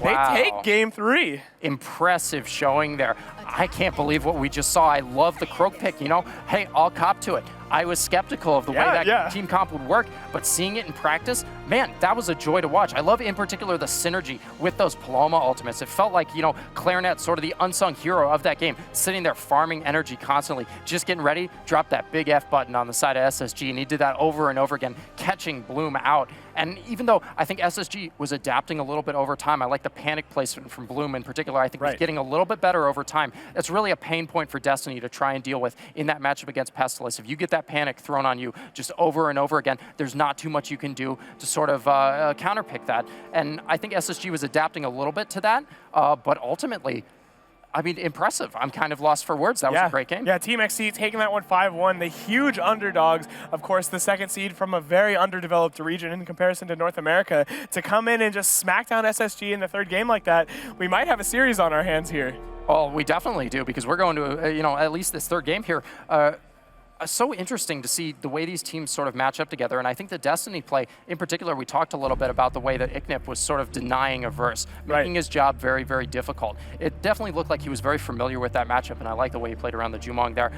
Wow. They take game 3. Impressive showing there. I can't believe what we just saw. I love the Croak pick, you know? Hey, I'll cop to it. I was skeptical of the way that team comp would work, but seeing it in practice, man, that was a joy to watch. I love in particular the synergy with those Paloma ultimates. It felt like, you know, Clarinet, sort of the unsung hero of that game, sitting there farming energy constantly, just getting ready, drop that big F button on the side of SSG, and he did that over and over again, catching Bloom out. And even though I think SSG was adapting a little bit over time, I like the panic placement from Bloom in particular. I think he's getting a little bit better over time. It's really a pain point for Destiny to try and deal with in that matchup against Pestilus. If you get that panic thrown on you just over and over again, there's not too much you can do to sort of counterpick that. And I think SSG was adapting a little bit to that, but ultimately, I mean, impressive. I'm kind of lost for words. That was a great game. Yeah, Team XC taking that one 5-1. The huge underdogs, of course, the second seed from a very underdeveloped region in comparison to North America, to come in and just smack down SSG in the third game like that. We might have a series on our hands here. Oh, we definitely do, because we're going to, you know, at least this third game here. So interesting to see the way these teams sort of match up together, and I think the Destiny play, in particular, we talked a little bit about the way that Iknip was sort of denying a verse, making his job very, very difficult. It definitely looked like he was very familiar with that matchup, and I like the way he played around the Jumong there.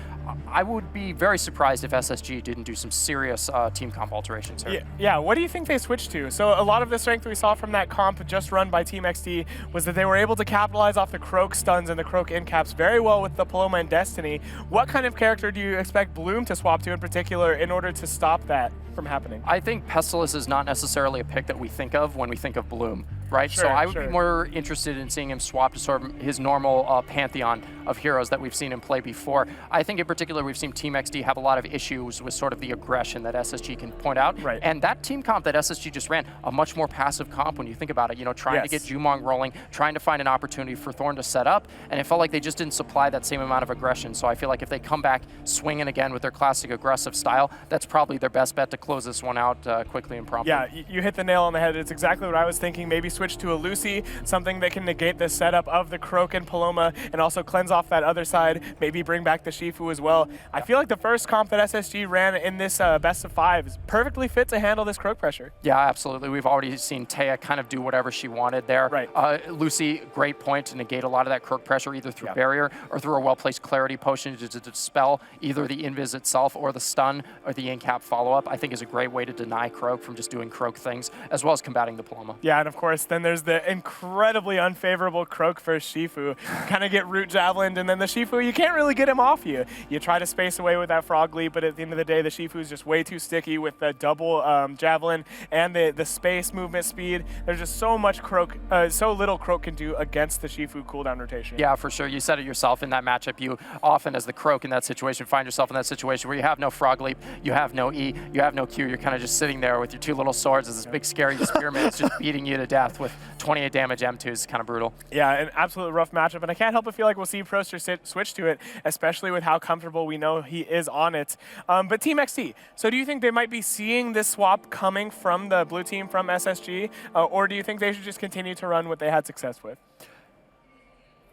I would be very surprised if SSG didn't do some serious team comp alterations here. Yeah, what do you think they switched to? So a lot of the strength we saw from that comp just run by Team XD was that they were able to capitalize off the Croak stuns and the Croak end caps very well with the Paloma and Destiny. What kind of character do you expect Bloom to swap to in particular in order to stop that from happening? I think Pestilus is not necessarily a pick that we think of when we think of Bloom, right? So I would be more interested in seeing him swap to sort of his normal pantheon of heroes that we've seen him play before. I think in particular we've seen Team XD have a lot of issues with sort of the aggression that SSG can point out. And that team comp that SSG just ran, a much more passive comp when you think about it, you know, trying to get Jumong rolling, trying to find an opportunity for Thorn to set up, and it felt like they just didn't supply that same amount of aggression. So I feel like if they come back swinging again with their classic aggressive style, that's probably their best bet to close this one out quickly and promptly. Yeah, you hit the nail on the head. It's exactly what I was thinking. Maybe switch to a Lucy, something that can negate the setup of the Croak and Paloma and also cleanse off that other side, maybe bring back the Shifu as well. I feel like the first comp that SSG ran in this best of 5 is perfectly fit to handle this Croak pressure. Yeah, absolutely. We've already seen Taya kind of do whatever she wanted there. Lucy, great point to negate a lot of that Croak pressure, either through barrier or through a well-placed clarity potion to dispel either the invis itself or the stun or the in-cap follow-up. I think is a great way to deny Croak from just doing Croak things, as well as combating the Paloma. Yeah, and of course, then there's the incredibly unfavorable Croak versus Shifu. Kind of get root javelined, and then the Shifu, you can't really get him off you. You try to space away with that frog leap, but at the end of the day, the Shifu is just way too sticky with the double javelin and the space movement speed. There's just so much Croak, so little Croak can do against the Shifu cooldown rotation. Yeah, for sure. You said it yourself in that matchup. You often, as the Croak in that situation, find yourself in that situation where you have no frog leap, you have no E, you have no Q. You're kind of just sitting there with your two little swords as this big scary spearman is just beating you to death with 28 damage M2s. It's kind of brutal. Yeah, an absolutely rough matchup, and I can't help but feel like we'll see Proster switch to it, especially with how comfortable we know he is on it. But Team XT, so do you think they might be seeing this swap coming from the blue team from SSG, or do you think they should just continue to run what they had success with?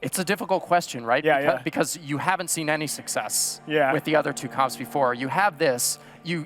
It's a difficult question, right? Because you haven't seen any success with the other two comps before. You have this.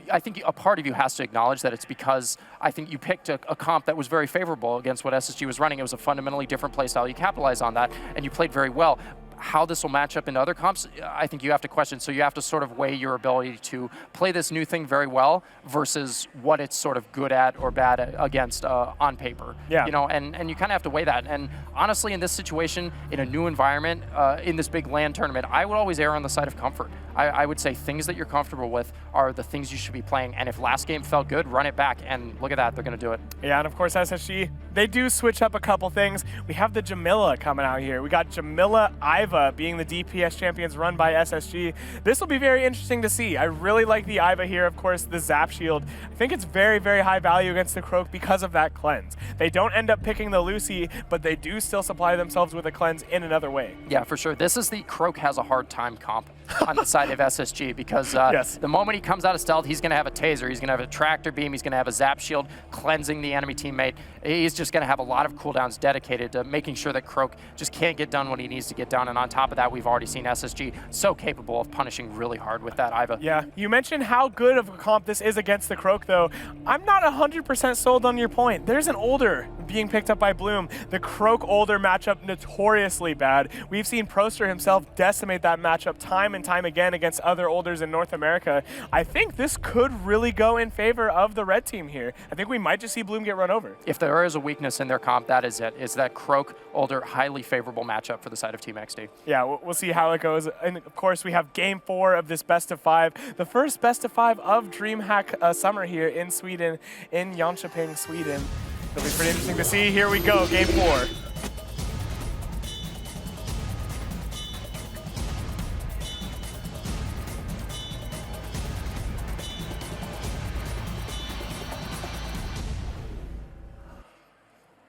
I think a part of you has to acknowledge that it's because I think you picked a comp that was very favorable against what SSG was running. It was a fundamentally different playstyle. You capitalized on that, and you played very well. how this will match up in other comps, I think you have to question. So you have to sort of weigh your ability to play this new thing very well versus what it's sort of good at or bad at against on paper. Yeah. You know, and you kind of have to weigh that. And honestly, in this situation, in a new environment, in this big LAN tournament, I would always err on the side of comfort. I would say things that you're comfortable with are the things you should be playing. And if last game felt good, run it back. And look at that, they're going to do it. Yeah, and of course, SSG, they do switch up a couple things. We have the Jamila coming out here. We got Jamila Iva being the DPS champions run by SSG. This will be very interesting to see. I really like the Iva here. Of course, the Zap Shield. I think it's very, very high value against the Croak because of that cleanse. They don't end up picking the Lucy, but they do still supply themselves with a cleanse in another way. Yeah, for sure. This is the Croak has a hard time comp on the side of SSG because Yes. the moment he comes out of stealth, he's going to have a taser, he's going to have a tractor beam, he's going to have a Zap Shield cleansing the enemy teammate. He's just going to have a lot of cooldowns dedicated to making sure that Croak just can't get done what he needs to get done. And on top of that, we've already seen SSG so capable of punishing really hard with that Iva. Yeah, you mentioned how good of a comp this is against the Croak, though. I'm not 100% sold on your point. There's an older being picked up by Bloom. The Croak older matchup notoriously bad. We've seen Proster himself decimate that matchup time and time again against other olders in North America. I think this could really go in favor of the red team here. I think we might just see Bloom get run over. If there is a weakness in their comp, that is it. Is that Croak older highly favorable matchup for the side of Team XD. Yeah, we'll see how it goes. And of course, we have game 4 of this best of 5. The first best of 5 of DreamHack Summer here in Sweden, in Jönköping, Sweden. It'll be pretty interesting to see. Here we go, game 4.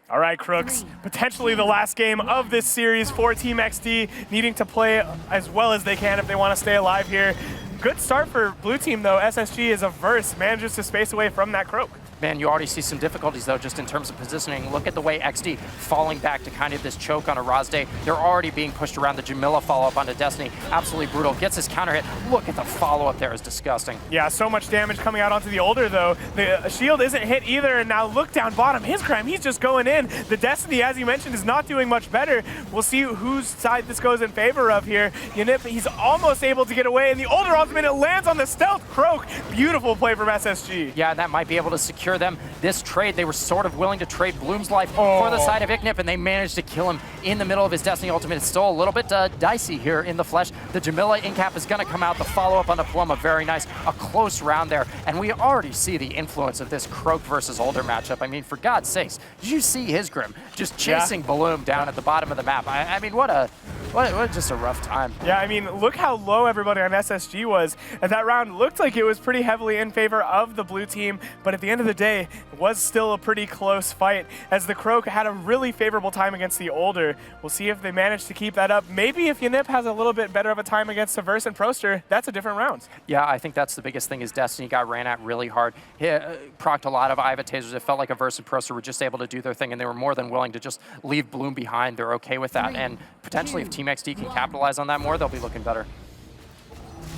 All right, Crooks, potentially the last game of this series for Team XD, needing to play as well as they can if they want to stay alive here. Good start for blue team, though. SSG is averse, manages to space away from that Croak. Man, you already see some difficulties, though, just in terms of positioning. Look at the way XD falling back to kind of this choke on a Razde. They're already being pushed around. The Jamila follow-up onto Destiny. Absolutely brutal. Gets his counter hit. Look at the follow-up there. Is disgusting. Yeah, so much damage coming out onto the older, though. The shield isn't hit either, and now look down bottom. His crime, he's just going in. The Destiny, as you mentioned, is not doing much better. We'll see whose side this goes in favor of here. Yanip, he's almost able to get away, and the older ultimate, it lands on the stealth Croak. Beautiful play from SSG. Yeah, that might be able to secure them. This trade, they were sort of willing to trade Bloom's life for the side of Iknip, and they managed to kill him in the middle of his Destiny ultimate. It's still a little bit dicey here in the flesh. The Jamila incap is going to come out. The follow-up on the Pluma, very nice. A close round there, and we already see the influence of this Croak versus older matchup. I mean, for God's sakes, did you see his Grim just chasing Bloom down at the bottom of the map? I mean, what just a rough time. Yeah, I mean, look how low everybody on SSG was. And that round looked like it was pretty heavily in favor of the blue team, but at the end of the day, it was still a pretty close fight as the Croak had a really favorable time against the older. We'll see if they manage to keep that up. Maybe if Yanip has a little bit better of a time against Severse and Proster, that's a different round. Yeah, I think that's the biggest thing is Destiny got ran at really hard. He procced a lot of Iva tasers. It felt like Averse and Proster were just able to do their thing, and they were more than willing to just leave Bloom behind. They're okay with that, and potentially if Team XD can capitalize on that more, they'll be looking better.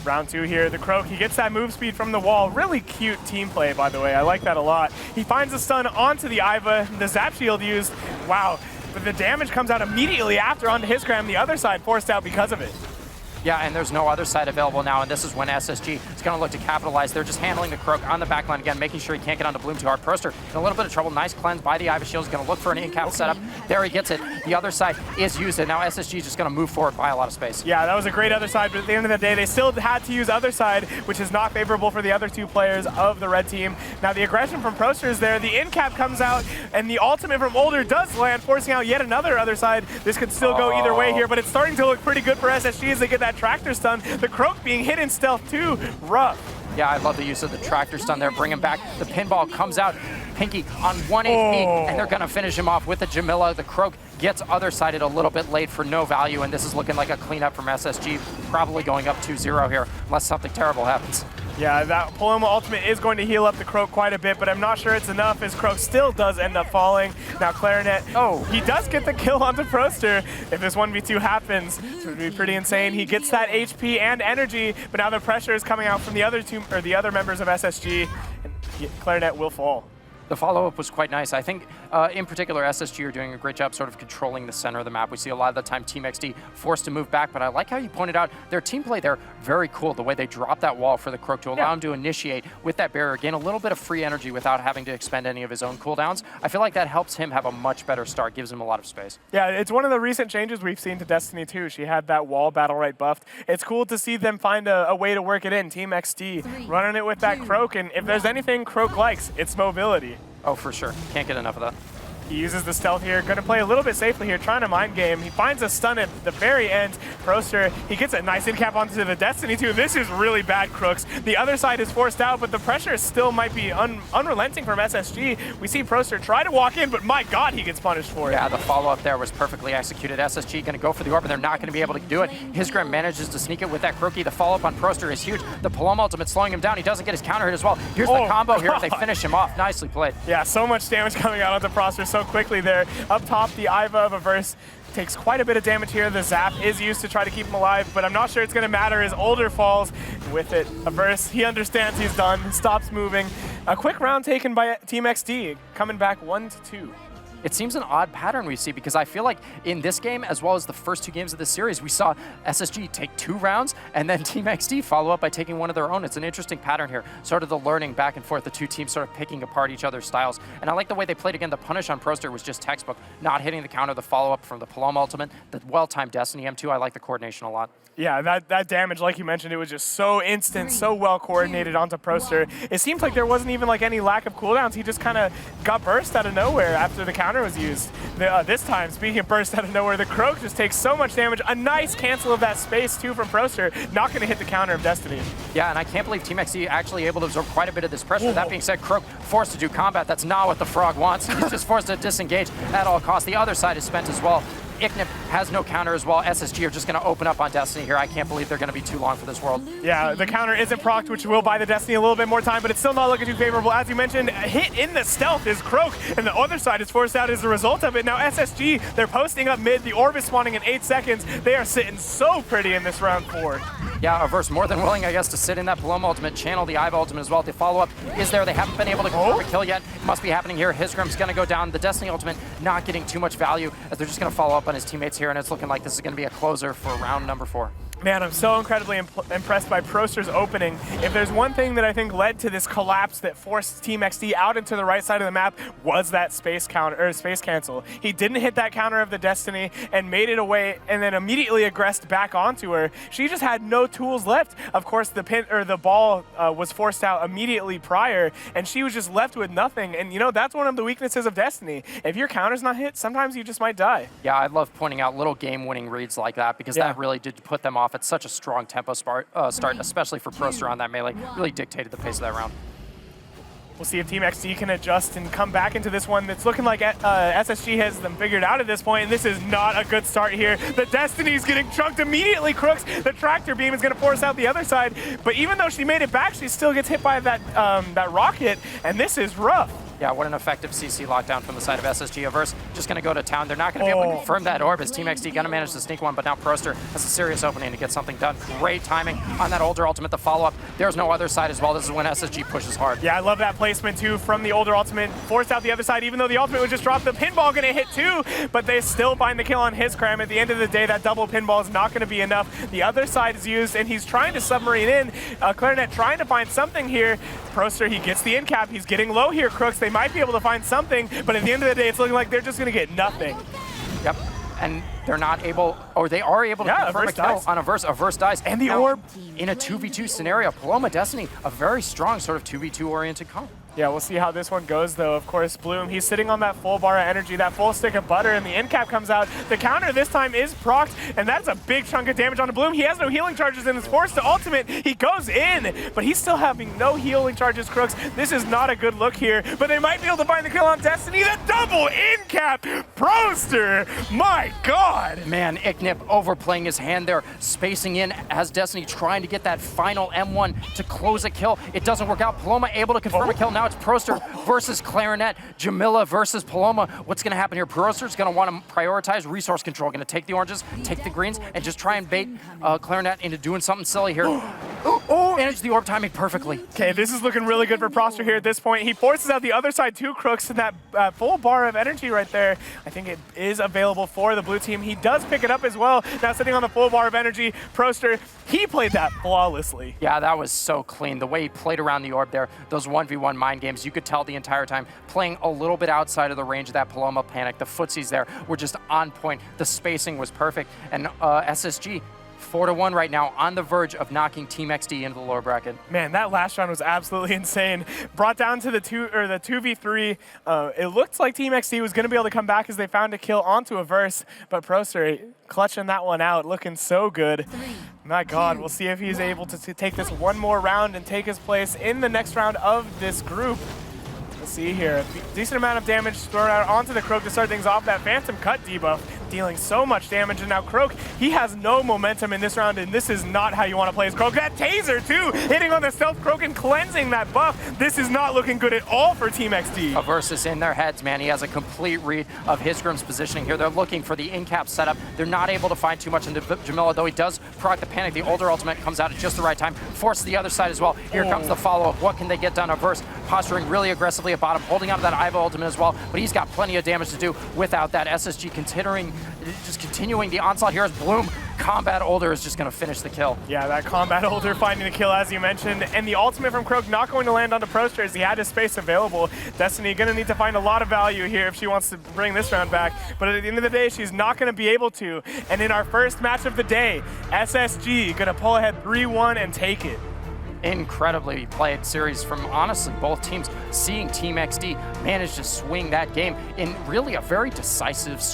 Round 2 here, the Croak, he gets that move speed from the wall. Really cute team play, by the way. I like that a lot. He finds a stun onto the Iva, the Zap Shield used. Wow, but the damage comes out immediately after onto his Gram. The other side forced out because of it. Yeah, and there's no other side available now, and this is when SSG is going to look to capitalize. They're just handling the Croak on the backline again, making sure he can't get onto Bloom too hard. Proster in a little bit of trouble. Nice cleanse by the Iva Shield. He's going to look for an in-cap setup. There he gets it. The other side is used, and now SSG is just going to move forward by a lot of space. Yeah, that was a great other side, but at the end of the day, they still had to use other side, which is not favorable for the other two players of the red team. Now, the aggression from Proster is there. The in-cap comes out, and the ultimate from Older does land, forcing out yet another other side. This could still go either way here, but it's starting to look pretty good for SSG as they get that tractor stun. The Croak being hit in stealth too, rough. Yeah, I love the use of the tractor stun there. Bring him back. The pinball comes out. Pinky on 1 HP, and they're going to finish him off with the Jamila. The Croak gets other sided a little bit late for no value, and this is looking like a cleanup from SSG. Probably going up 2-0 here, unless something terrible happens. Yeah, that Paloma ultimate is going to heal up the Croak quite a bit, but I'm not sure it's enough as Croak still does end up falling. Now Clarinet, he does get the kill onto Proster. If this 1v2 happens, it would be pretty insane. He gets that HP and energy, but now the pressure is coming out from the other two, or the other members of SSG, and Clarinet will fall. The follow-up was quite nice. I think, in particular, SSG are doing a great job sort of controlling the center of the map. We see a lot of the time Team XD forced to move back, but I like how you pointed out their team play there. Very cool, the way they drop that wall for the Croak to allow him to initiate with that barrier, gain a little bit of free energy without having to expend any of his own cooldowns. I feel like that helps him have a much better start, gives him a lot of space. Yeah, it's one of the recent changes we've seen to Destiny 2. She had that wall Battlerite buffed. It's cool to see them find a way to work it in. Team XD running it with that Croak, and if there's anything Croak likes, it's mobility. Oh, for sure. Can't get enough of that. He uses the stealth here, going to play a little bit safely here, trying to mind game. He finds a stun at the very end. Proster, he gets a nice in cap onto the Destiny 2. This is really bad, Crooks. The other side is forced out, but the pressure still might be unrelenting from SSG. We see Proster try to walk in, but my God, he gets punished for it. Yeah, the follow-up there was perfectly executed. SSG going to go for the orb, and they're not going to be able to do it. Hisgrim manages to sneak it with that Crookie. The follow-up on Proster is huge. The Paloma ultimate slowing him down. He doesn't get his counter hit as well. Here's the combo here. They finish him off. Nicely played. Yeah, so much damage coming out onto Proster so quickly there. Up top, the Iva of Averse takes quite a bit of damage here. The Zap is used to try to keep him alive, but I'm not sure it's going to matter as Older falls. With it, Averse, he understands he's done, stops moving. A quick round taken by Team XD, coming back 1-2. It seems an odd pattern we see because I feel like in this game, as well as the first 2 games of the series, we saw SSG take 2 rounds and then Team XD follow up by taking one of their own. It's an interesting pattern here, sort of the learning back and forth, the 2 teams sort of picking apart each other's styles. And I like the way they played again. The punish on Proster was just textbook, not hitting the counter, the follow-up from the Paloma ultimate, the well-timed Destiny M2. I like the coordination a lot. Yeah, that damage, like you mentioned, it was just so instant, so well coordinated onto Proster. It seems like there wasn't even like any lack of cooldowns. He just kind of got burst out of nowhere after the counter was used. This time, speaking of burst out of nowhere, the Croak just takes so much damage. A nice cancel of that space too from Proster, not going to hit the counter of Destiny. Yeah, and I can't believe Team XD actually able to absorb quite a bit of this pressure. That being said, Croak forced to do combat. That's not what the Frog wants. He's just forced to disengage at all costs. The other side is spent as well. Iknip has no counter as well. SSG are just going to open up on Destiny here. I can't believe they're going to be too long for this world. Yeah, the counter isn't procced, which will buy the Destiny a little bit more time, but it's still not looking too favorable. As you mentioned, hit in the stealth is Croak, and the other side is forced out as a result of it. Now SSG, they're posting up mid. The orb is spawning in 8 seconds. They are sitting so pretty in this round 4. Yeah, Averse more than willing, I guess, to sit in that Paloma ultimate, channel the Iva ultimate as well. The follow-up is there. They haven't been able to confirm a kill yet. It must be happening here. Hisgrim's going to go down. The Destiny ultimate not getting too much value as they're just going to follow up on his teammates here, and it's looking like this is going to be a closer for round number 4. Man, I'm so incredibly impressed by Proster's opening. If there's one thing that I think led to this collapse that forced Team XD out into the right side of the map was that space cancel. He didn't hit that counter of the Destiny and made it away, and then immediately aggressed back onto her. She just had no tools left. Of course, the ball was forced out immediately prior, and she was just left with nothing. And you know, that's one of the weaknesses of Destiny. If your counter's not hit, sometimes you just might die. Yeah, I love pointing out little game-winning reads like that because that really did put them off. It's such a strong tempo start, especially for Proster on that melee. Really dictated the pace of that round. We'll see if Team XD can adjust and come back into this one. It's looking like SSG has them figured out at this point, and this is not a good start here. The Destiny's getting chunked immediately, Crooks. The tractor beam is going to force out the other side, but even though she made it back, she still gets hit by that rocket, and this is rough. Yeah, what an effective CC lockdown from the side of SSG. Averse just going to go to town. They're not going to be able to confirm that orb as Team XD going to manage to sneak one, but now Proster has a serious opening to get something done. Great timing on that Older ultimate, the follow-up. There's no other side as well. This is when SSG pushes hard. Yeah, I love that placement too from the Older ultimate. Forced out the other side, even though the ultimate was just dropped. The pinball going to hit too, but they still find the kill on Hisgrim. At the end of the day, that double pinball is not going to be enough. The other side is used, and he's trying to submarine in. Clarinet trying to find something here. Proster, he gets the in cap. He's getting low here, Crooks. They might be able to find something, but at the end of the day, it's looking like they're just going to get nothing. Yep, and they're not able, or they are able to confirm a kill on Averse. Averse dies. And the orb. In a 2v2 scenario, Paloma Destiny, a very strong sort of 2v2 oriented comp. Yeah, we'll see how this one goes, though. Of course, Bloom, he's sitting on that full bar of energy, that full stick of butter, and the end cap comes out. The counter this time is procced, and that's a big chunk of damage onto Bloom. He has no healing charges and is forced to ultimate. He goes in, but he's still having no healing charges, Crooks. This is not a good look here, but they might be able to find the kill on Destiny. The double end cap! Proster! My God! Man, Iknip overplaying his hand there, spacing in as Destiny trying to get that final M1 to close a kill. It doesn't work out. Paloma able to confirm a kill. Now it's Proster versus Clarinet. Jamila versus Paloma. What's going to happen here? Proster's going to want to prioritize resource control. Going to take the oranges, take the greens, and just try and bait Clarinet into doing something silly here. Oh, managed the orb timing perfectly. Okay, this is looking really good for Proster here at this point. He forces out the other side two Crooks, and that full bar of energy right there, I think it is available for the blue team. He does pick it up as well. Now sitting on the full bar of energy, Proster, he played that flawlessly. Yeah, that was so clean. The way he played around the orb there, those 1v1 mind games, you could tell the entire time, playing a little bit outside of the range of that Paloma Panic. The footsies there were just on point. The spacing was perfect. And SSG, 4-1 right now, on the verge of knocking Team XD into the lower bracket. Man, that last round was absolutely insane. Brought down to the 2v3. It looked like Team XD was going to be able to come back as they found a kill onto a verse, but Proster clutching that one out, looking so good. My God, we'll see if he's able to take this one more round and take his place in the next round of this group. Let's see here. Decent amount of damage thrown out onto the Croak to start things off. That Phantom Cut debuff dealing so much damage, and now Croak, he has no momentum in this round, and this is not how you want to play as Croak. That Taser, too, hitting on the Stealth Croak and cleansing that buff. This is not looking good at all for Team XD. A Versus in their heads, man. He has a complete read of Hisgrim's positioning here. They're looking for the in-cap setup. They're not able to find too much into Jamila, though he does proc the Panic. The older ultimate comes out at just the right time, forces the other side as well. Here comes the follow-up. What can they get done? A Verse posturing really aggressively at bottom, holding on to that Iva ultimate as well, but he's got plenty of damage to do without that. SSG continuing the onslaught here as Bloom. Combat Older is just going to finish the kill. Yeah, that Combat Older finding the kill, as you mentioned, and the ultimate from Croak not going to land onto Proster as he had his space available. Destiny going to need to find a lot of value here if she wants to bring this round back, but at the end of the day, she's not going to be able to. And in our first match of the day, SSG going to pull ahead 3-1 and take it. Incredibly played series from, honestly, both teams. Seeing Team XD manage to swing that game in really a very decisive